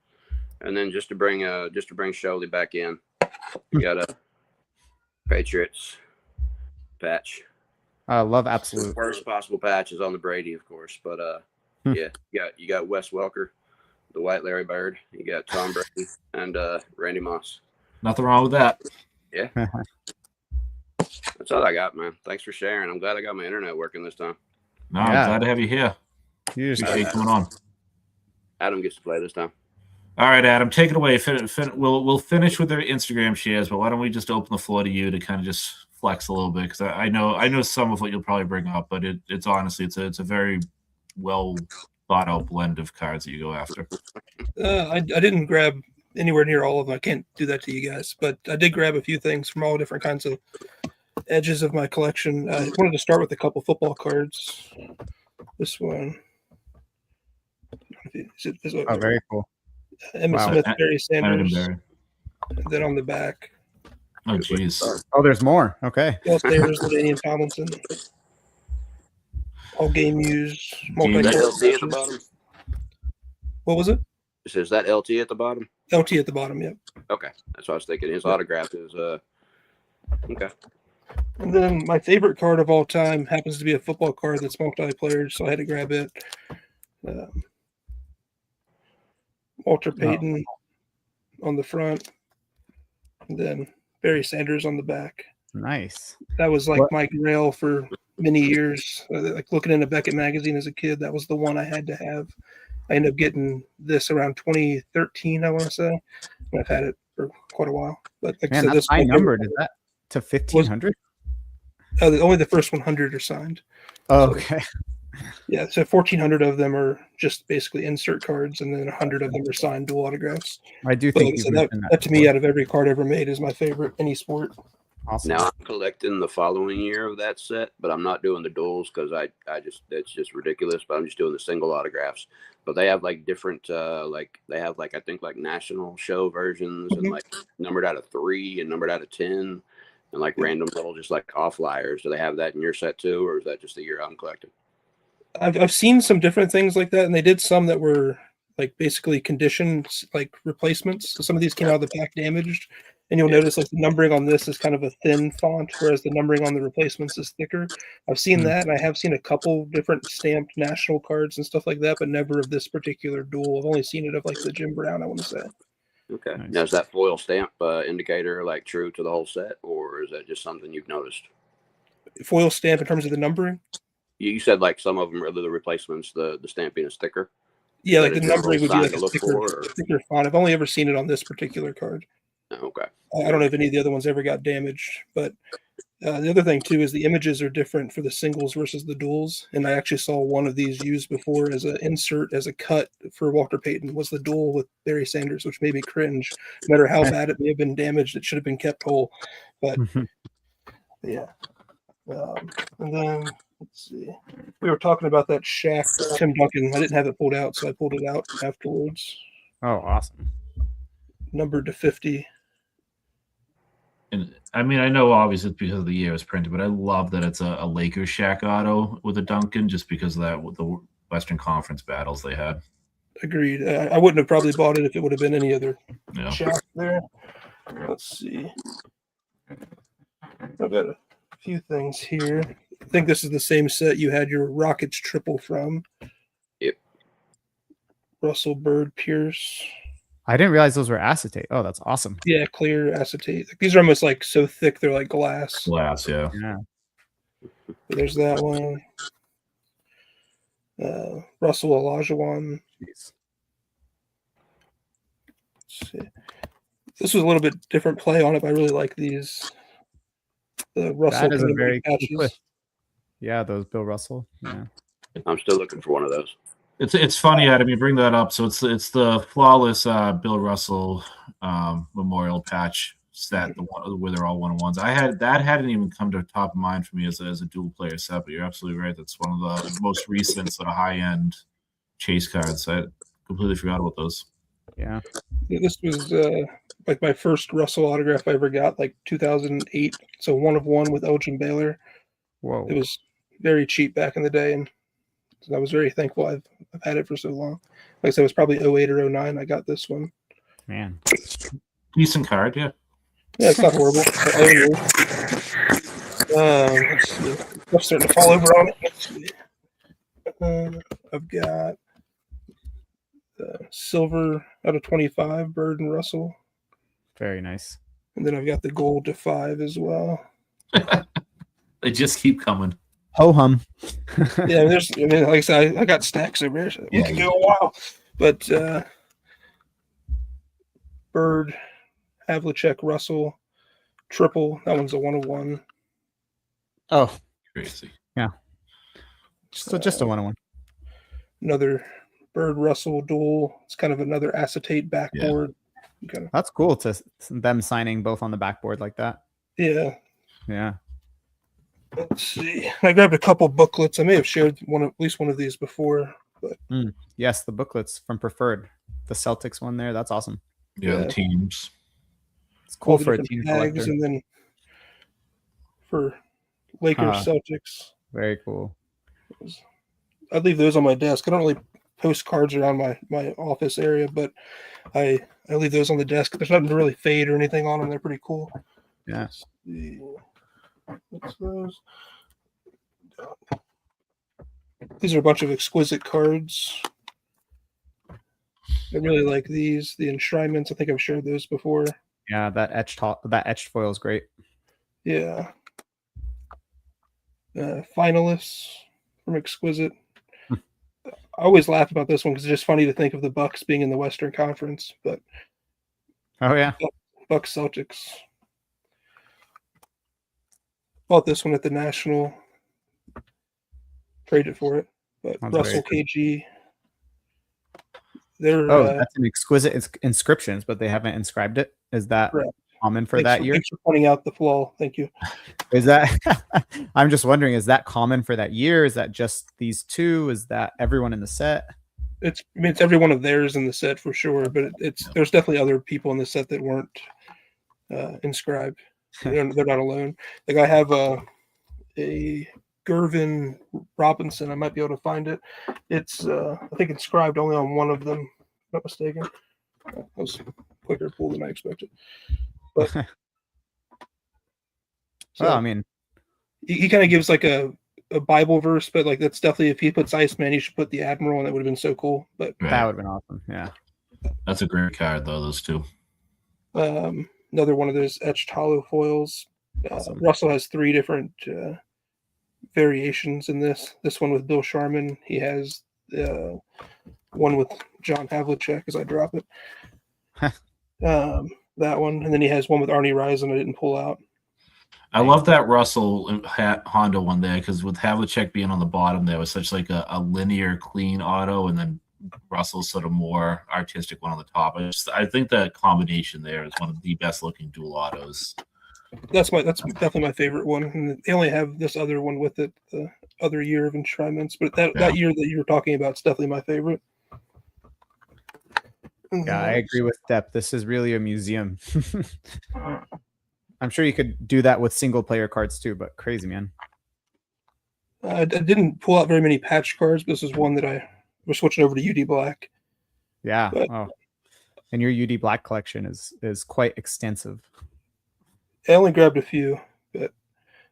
And then just to bring Sholey back in, you got a Patriots patch. I love absolute. Worst possible patch is on the Brady, of course, but yeah, you got Wes Welker, the White Larry Bird. You got Tom Brady and Randy Moss. Nothing wrong with that. Yeah, that's all I got, man. Thanks for sharing. I'm glad I got my internet working this time. No, I'm glad to have you here. You just Appreciate coming on. Adam gets to play this time. All right, Adam, take it away. We'll finish with their Instagram shares, but why don't we just open the floor to you to kind of just flex a little bit, because I know some of what you'll probably bring up, but it's honestly it's a very well thought out blend of cards that you go after. I didn't grab anywhere near all of them. I can't do that to you guys, but I did grab a few things from all different kinds of edges of my collection. I wanted to start with a couple football cards. This one. Oh, very cool. Emmitt Smith, Barry Sanders. And then on the back. Oh, jeez. Oh, there's more. Okay. Bill Sayers, LaDainian Tomlinson. All game used. Is that LT at the bottom? What was it? Is that LT at the bottom? LT at the bottom, yep. Okay. That's what I was thinking. His autograph is okay. And then my favorite card of all time happens to be a football card that's multiplayer, so I had to grab it. Walter Payton on the front, and then Barry Sanders on the back. Nice. That was like my grail for many years. Like looking in a Beckett magazine as a kid, that was the one I had to have. I ended up getting this around 2013, I want to say. And I've had it for quite a while. But like man, I said, that's high numbered. Is that to 1,500? Only the first 100 are signed. Oh, okay. Yeah, so 1,400 of them are just basically insert cards, and then 100 of them are signed dual autographs. I do think that to me, out of every card ever made, is my favorite any sport. Awesome. Now I'm collecting the following year of that set, but I'm not doing the duels because it's just ridiculous. But I'm just doing the single autographs. But they have like different I think like national show versions and like numbered out of 3 and numbered out of 10 and like random little just like off flyers. Do they have that in your set too, or is that just the year I'm collecting? I've seen some different things like that, and they did some that were like basically conditioned like replacements. So some of these came out of the pack damaged, and you'll notice like the numbering on this is kind of a thin font, whereas the numbering on the replacements is thicker. I've seen that, and I have seen a couple different stamped national cards and stuff like that, but never of this particular duel. I've only seen it of like the Jim Brown, I want to say. Okay. Nice. Now is that foil stamp indicator like true to the whole set, or is that just something you've noticed? Foil stamp in terms of the numbering? You said like some of them are the replacements, the stamping is thicker. Yeah, like the numbering would be like a thicker font. I've only ever seen it on this particular card. Okay. I don't know if any of the other ones ever got damaged, but the other thing too is the images are different for the singles versus the duels. And I actually saw one of these used before as an insert, as a cut for Walter Payton, was the duel with Barry Sanders, which made me cringe. No matter how bad it may have been damaged, it should have been kept whole. But yeah. And then let's see. We were talking about that Shaq Tim Duncan. I didn't have it pulled out, so I pulled it out afterwards. Oh, awesome. Numbered to 50. And I mean, I know obviously it's because of the year it was printed, but I love that it's a Lakers Shaq auto with a Duncan, just because of that with the Western Conference battles they had. Agreed. I wouldn't have probably bought it if it would have been any other Shaq there. Let's see. I've got a few things here. I think this is the same set you had your Rockets triple from. Yep. Russell, Bird, Pierce. I didn't realize those were acetate. Oh, that's awesome. Yeah, clear acetate. These are almost like so thick they're like glass. Glass, yeah. Yeah. There's that one. Russell Olajuwon. Jeez. Let's see. This was a little bit different play on it, but I really like these. The Russell That is a kind of very cool patches. play. Yeah, those Bill Russell. Yeah. I'm still looking for one of those. It's funny, Adam, you bring that up. So it's the flawless Bill Russell memorial patch set, the one where they're all 1-on-1s. That hadn't even come to top of mind for me as a dual player set, but you're absolutely right. That's one of the most recent sort of high end chase cards. I completely forgot about those. Yeah. Yeah, this was like my first Russell autograph I ever got, like 2008. So 1-of-1 with Elgin Baylor. Whoa. It was very cheap back in the day, and I was very thankful I've had it for so long. Like I said, it was probably 08 or 09. I got this one. Man. Decent card, yeah. Yeah, it's not horrible. Let's see. I'm starting to fall over on it. Let's see. I've got silver out of 25, Bird and Russell. Very nice. And then I've got the gold to 5 as well. They just keep coming. Ho hum. Yeah, like I said, I got stacks over here. So we can go a while. But Bird, Havlicek, Russell, triple. That one's a 1-of-1. Oh, Crazy. so just a 1-on-1. Another Bird Russell duel. It's kind of another acetate backboard. Yeah. That's cool to them signing both on the backboard like that. Yeah. Yeah. Let's see. I grabbed a couple booklets. I may have shared at least one of these before. But Yes, the booklets from Preferred. The Celtics one there. That's awesome. Yeah, the teams. It's cool the for a different team tags, collector. and then for Lakers, Celtics. Very cool. I leave those on my desk. I don't really post cards around my office area, but I leave those on the desk. There's nothing to really fade or anything on them. They're pretty cool. Yeah. What's those? These are a bunch of exquisite cards. I really like these. The enshrinements. I think I've shared those before. Yeah, that etched foil is great. Yeah. Finalists from Exquisite. I always laugh about this one because it's just funny to think of the Bucks being in the Western Conference, but Oh yeah. Bucks Celtics. Bought this one at the National. Traded for it, but That's Russell very KG. They're that's an exquisite inscriptions, but they haven't inscribed it. Is that Correct. common for that year? Thanks for pointing out the flaw. Thank you. Is that I'm just wondering, is that common for that year? Is that just these two? Is that everyone in the set? It's every one of theirs in the set for sure, but there's definitely other people in the set that weren't inscribed. They're not alone. Like I have a Gervin Robinson. I might be able to find it. It's I think inscribed only on one of them. If I'm not mistaken. That was quicker pull than I expected. But so, Well, I mean, he kind of gives like a Bible verse, but like that's definitely if he puts Iceman, he should put the Admiral, and that would have been so cool. But that would have been awesome. Yeah. That's a great card, though, those two. another one of those etched hollow foils. Awesome. Russell has 3 different variations in this. This one with Bill Sharman. He has one with John Havlicek, as I drop it. That one, and then he has one with Arnie Rison I didn't pull out. I love that Russell Honda one there because with Havlicek being on the bottom, there was such like a linear, clean auto, and then Russell's sort of more artistic one on the top. I think that combination there is one of the best looking dual autos. That's definitely my favorite one. And they only have this other one with it, the other year of enshrinements, but that year that you were talking about is definitely my favorite. Yeah, I agree with Depp. This is really a museum. I'm sure you could do that with single player cards too, but crazy, man. I didn't pull out very many patch cards, but this is one that I was switching over to UD Black. Yeah. But oh. And your UD Black collection is quite extensive. I only grabbed a few, but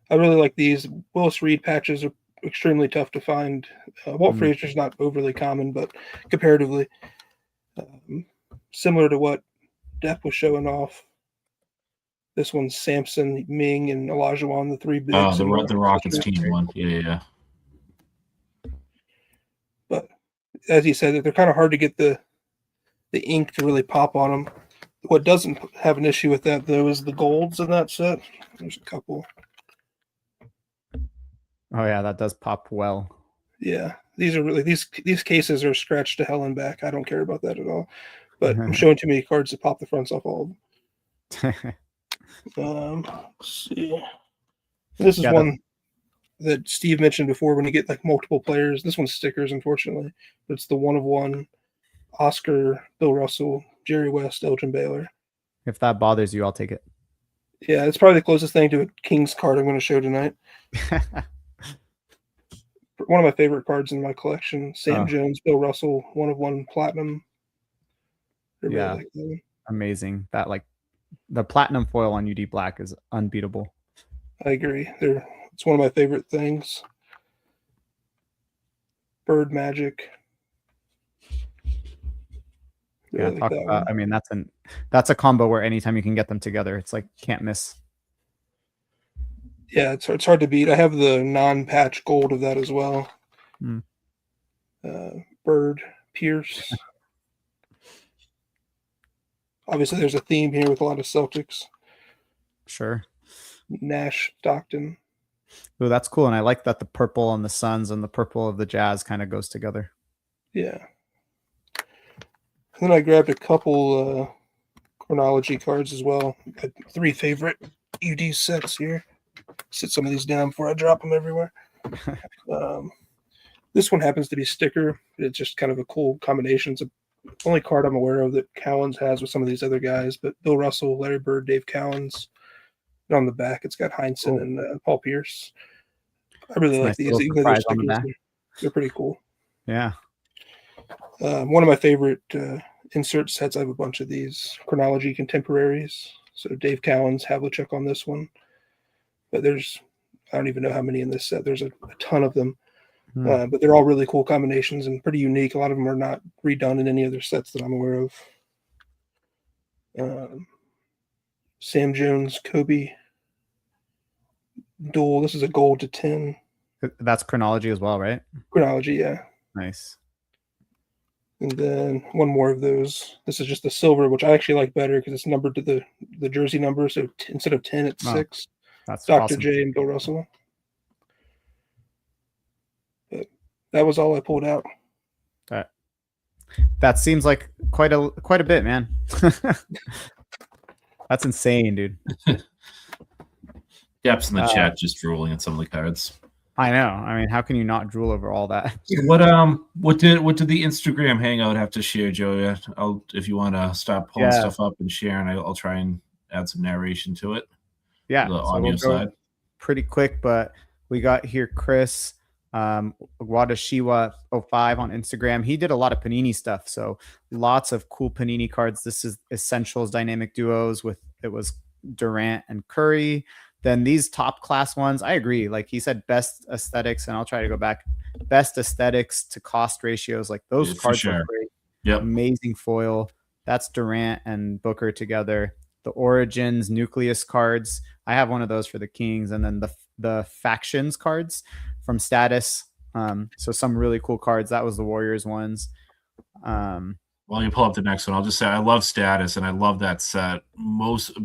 I really like these. Willis Reed patches are extremely tough to find. Walt Fraser's not overly common, but comparatively similar to what Depp was showing off. This one's Samson, Ming, and Olajuwon, the three bigs. The Rockets team one. Yeah. But as he said, they're kind of hard to get the ink to really pop on them. What doesn't have an issue with that, though, is the golds in that set. There's a couple. Oh, yeah, that does pop well. Yeah, these are really these cases are scratched to hell and back. I don't care about that at all. But I'm showing too many cards to pop the fronts off all of them. Let's see. This is one that Steve mentioned before when you get like multiple players. This one's stickers, unfortunately. But it's the 1/1 Oscar, Bill Russell, Jerry West, Elgin Baylor. If that bothers you, I'll take it. Yeah, it's probably the closest thing to a Kings card I'm going to show tonight. One of my favorite cards in my collection, Sam Jones, Bill Russell, 1/1 Platinum. Yeah, like amazing. That like the platinum foil on UD Black is unbeatable. I agree. It's one of my favorite things. Bird Magic. Yeah, talk about. I mean, that's a combo where anytime you can get them together, it's like can't miss. Yeah, it's hard to beat. I have the non-patch gold of that as well. Bird, Pierce. Obviously, there's a theme here with a lot of Celtics. Sure. Nash, Stockton. Oh, that's cool. And I like that the purple on the Suns and the purple of the Jazz kind of goes together. Yeah. And then I grabbed a couple chronology cards as well. Got 3 favorite UD sets here. Sit some of these down before I drop them everywhere. This one happens to be sticker. It's just kind of a cool combination. It's the only card I'm aware of that Cowens has with some of these other guys. But Bill Russell, Larry Bird, Dave Cowens. And on the back, it's got Heinsohn and Paul Pierce. I really like these. Even though they're pretty cool. Yeah. One of my favorite insert sets. I have a bunch of these chronology contemporaries. So Dave Cowens, Havlicek on this one. But I don't even know how many in this set. There's a ton of them. But they're all really cool combinations and pretty unique. A lot of them are not redone in any other sets that I'm aware of. Sam Jones, Kobe duel. This is a gold to 10. That's chronology as well, right? Chronology, yeah. Nice. And then one more of those. This is just the silver, which I actually like better because it's numbered to the jersey number. So instead of 10, it's 6. That's Dr. awesome. J and Bill Russell. But that was all I pulled out. That seems like quite a bit, man. That's insane, dude. Depths in the chat just drooling at some of the cards. I know. I mean, how can you not drool over all that? What did the Instagram Hangout have to share, Joey? If you want to stop pulling stuff up and sharing, I'll try and add some narration to it. Yeah, the audio side. Pretty quick, but we got here Chris Wadashiwa 05 on Instagram. He did a lot of Panini stuff, so lots of cool Panini cards. This is Essentials Dynamic Duos it was Durant and Curry. Then these top class ones, I agree. Like he said, best aesthetics, and I'll try to go back. Best aesthetics to cost ratios, like those cards are great. Yep. Amazing foil. That's Durant and Booker together. The Origins Nucleus cards. I have one of those for the Kings, and then the Factions cards from Status. So some really cool cards. That was the Warriors ones. While you pull up the next one, I'll just say I love Status, and I love that set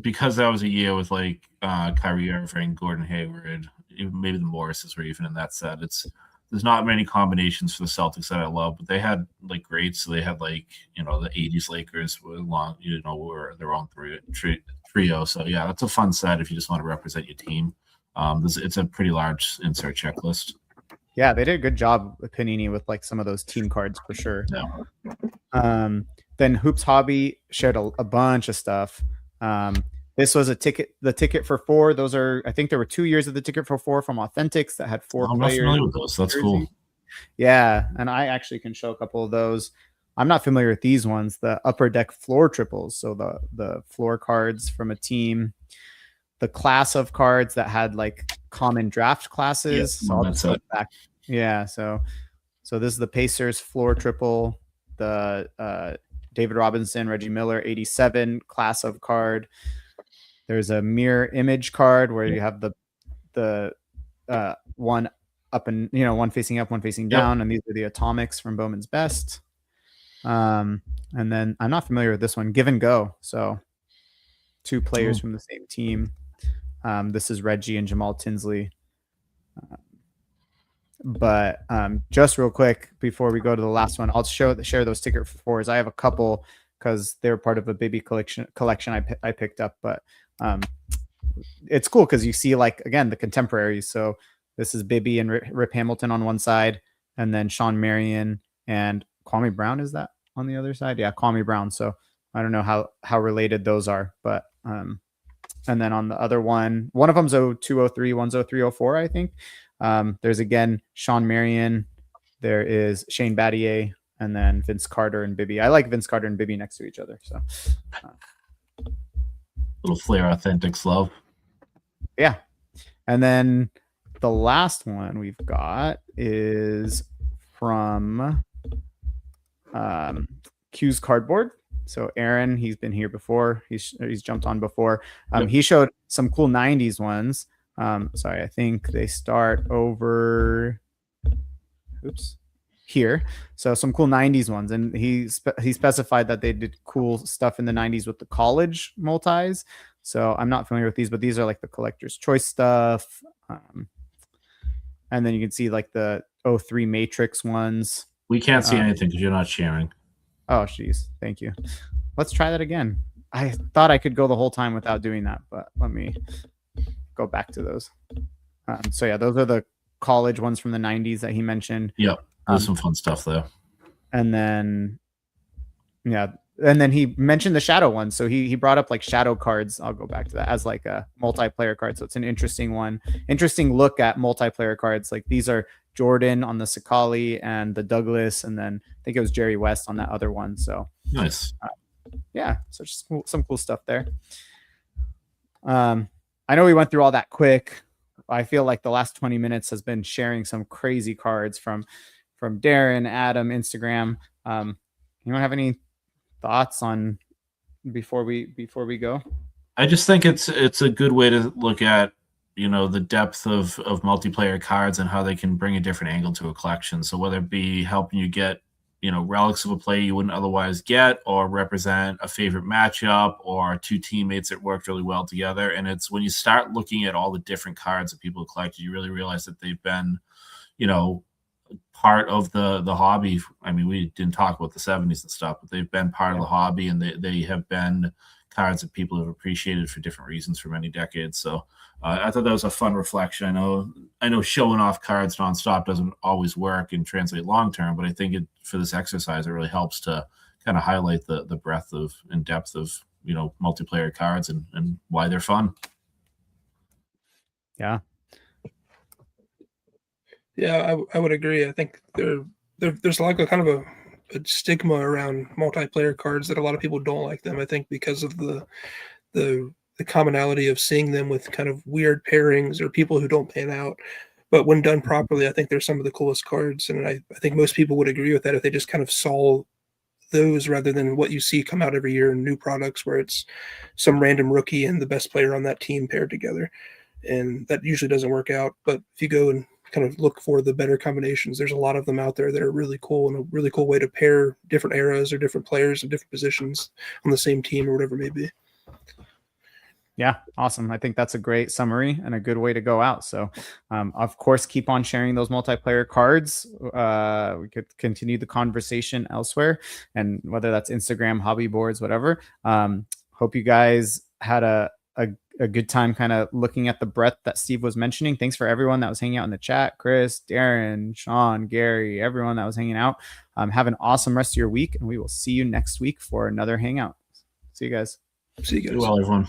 because that was a year with like Kyrie Irving, Gordon Hayward, even maybe the Morrises were even in that set. There's not many combinations for the Celtics that I love, but they had like great. So they had like the '80s Lakers were their own trio. So yeah, that's a fun set if you just want to represent your team. It's a pretty large insert checklist. Yeah, they did a good job with Panini with like some of those team cards for sure. Yeah. Then Hoops Hobby shared a bunch of stuff. This was the ticket for 4. Those are, I think there were 2 years of the ticket for 4 from Authentics that had 4 I'm players. not familiar with those. That's cool. Yeah, and I actually can show a couple of those. I'm not familiar with these ones. The upper deck floor triples. So the floor cards from a team, the class of cards that had like common draft classes. Yep, So I'll just go back. Yeah. So this is the Pacers floor triple, the David Robinson, Reggie Miller, 87 class of card. There's a mirror image card where you have the one up and one facing up, one facing down, and these are the atomics from Bowman's Best. And then I'm not familiar with this one, Give and Go. So 2 players from the same team. This is Reggie and Jamal Tinsley. But just real quick before we go to the last one, I'll share those sticker fours. I have a couple because they're part of a Bibby collection I picked up. But it's cool because you see, like, again, the contemporaries. So this is Bibby and Rip Hamilton on one side, and then Sean Marion and Kwame Brown. Is that on the other side? Yeah, Kwame Brown. So I don't know how related those are, but and then on the other one of them's 0203, one's 0304, I think. There's again Sean Marion, there is Shane Battier, and then Vince Carter and Bibby. I like Vince Carter and Bibby next to each other. So little Flair Authentics love. Yeah. And then the last one we've got is from Q's Cardboard. So Aaron, he's been here before. He's jumped on before. He showed some cool 90s ones. Sorry, I think they start over here. So some cool 90s ones. And he specified that they did cool stuff in the 90s with the college multis. So I'm not familiar with these, but these are like the collector's choice stuff. And then you can see like the 03 Matrix ones. We can't see anything because you're not sharing. Oh, geez. Thank you. Let's try that again. I thought I could go the whole time without doing that, but let me go back to those. So yeah, those are the college ones from the 90s that he mentioned. Yep. There's some fun stuff there. And then, he mentioned the shadow ones. So he brought up like shadow cards. I'll go back to that as like a multiplayer card. So it's an interesting one. Interesting look at multiplayer cards. Like these are Jordan on the Sakali and the Douglas, and then I think it was Jerry West on that other one. So nice. So just some cool stuff there. I know we went through all that quick. I feel like the last 20 minutes has been sharing some crazy cards from Darren, Adam, Instagram. You don't have any thoughts on before we go? I just think it's a good way to look at the depth of multiplayer cards and how they can bring a different angle to a collection. So whether it be helping you get relics of a play you wouldn't otherwise get, or represent a favorite matchup, or 2 teammates that worked really well together. And it's when you start looking at all the different cards that people collect, you really realize that they've been part of the hobby. I mean, we didn't talk about the 70s and stuff, but they've been part of the hobby, and they have been cards that people have appreciated for different reasons for many decades. So I thought that was a fun reflection. I know showing off cards nonstop doesn't always work and translate long term, but I think for this exercise, it really helps to kind of highlight the breadth of and depth of multiplayer cards and why they're fun. Yeah. Yeah, I would agree. I think there's like a kind of a stigma around multiplayer cards that a lot of people don't like them. I think because of the commonality of seeing them with kind of weird pairings or people who don't pan out. But when done properly, I think they're some of the coolest cards, and I think most people would agree with that if they just kind of saw those rather than what you see come out every year in new products where it's some random rookie and the best player on that team paired together. And that usually doesn't work out. But if you go and kind of look for the better combinations, there's a lot of them out there that are really cool, and a really cool way to pair different eras or different players in different positions on the same team or whatever it may be. Yeah, awesome. I think that's a great summary and a good way to go out. So, of course, keep on sharing those multiplayer cards. We could continue the conversation elsewhere, and whether that's Instagram, hobby boards, whatever. Hope you guys had a good time kind of looking at the breadth that Steve was mentioning. Thanks for everyone that was hanging out in the chat. Chris, Darren, Sean, Gary, everyone that was hanging out. Have an awesome rest of your week, and we will see you next week for another Hangout. See you guys. See you guys. Do well, everyone.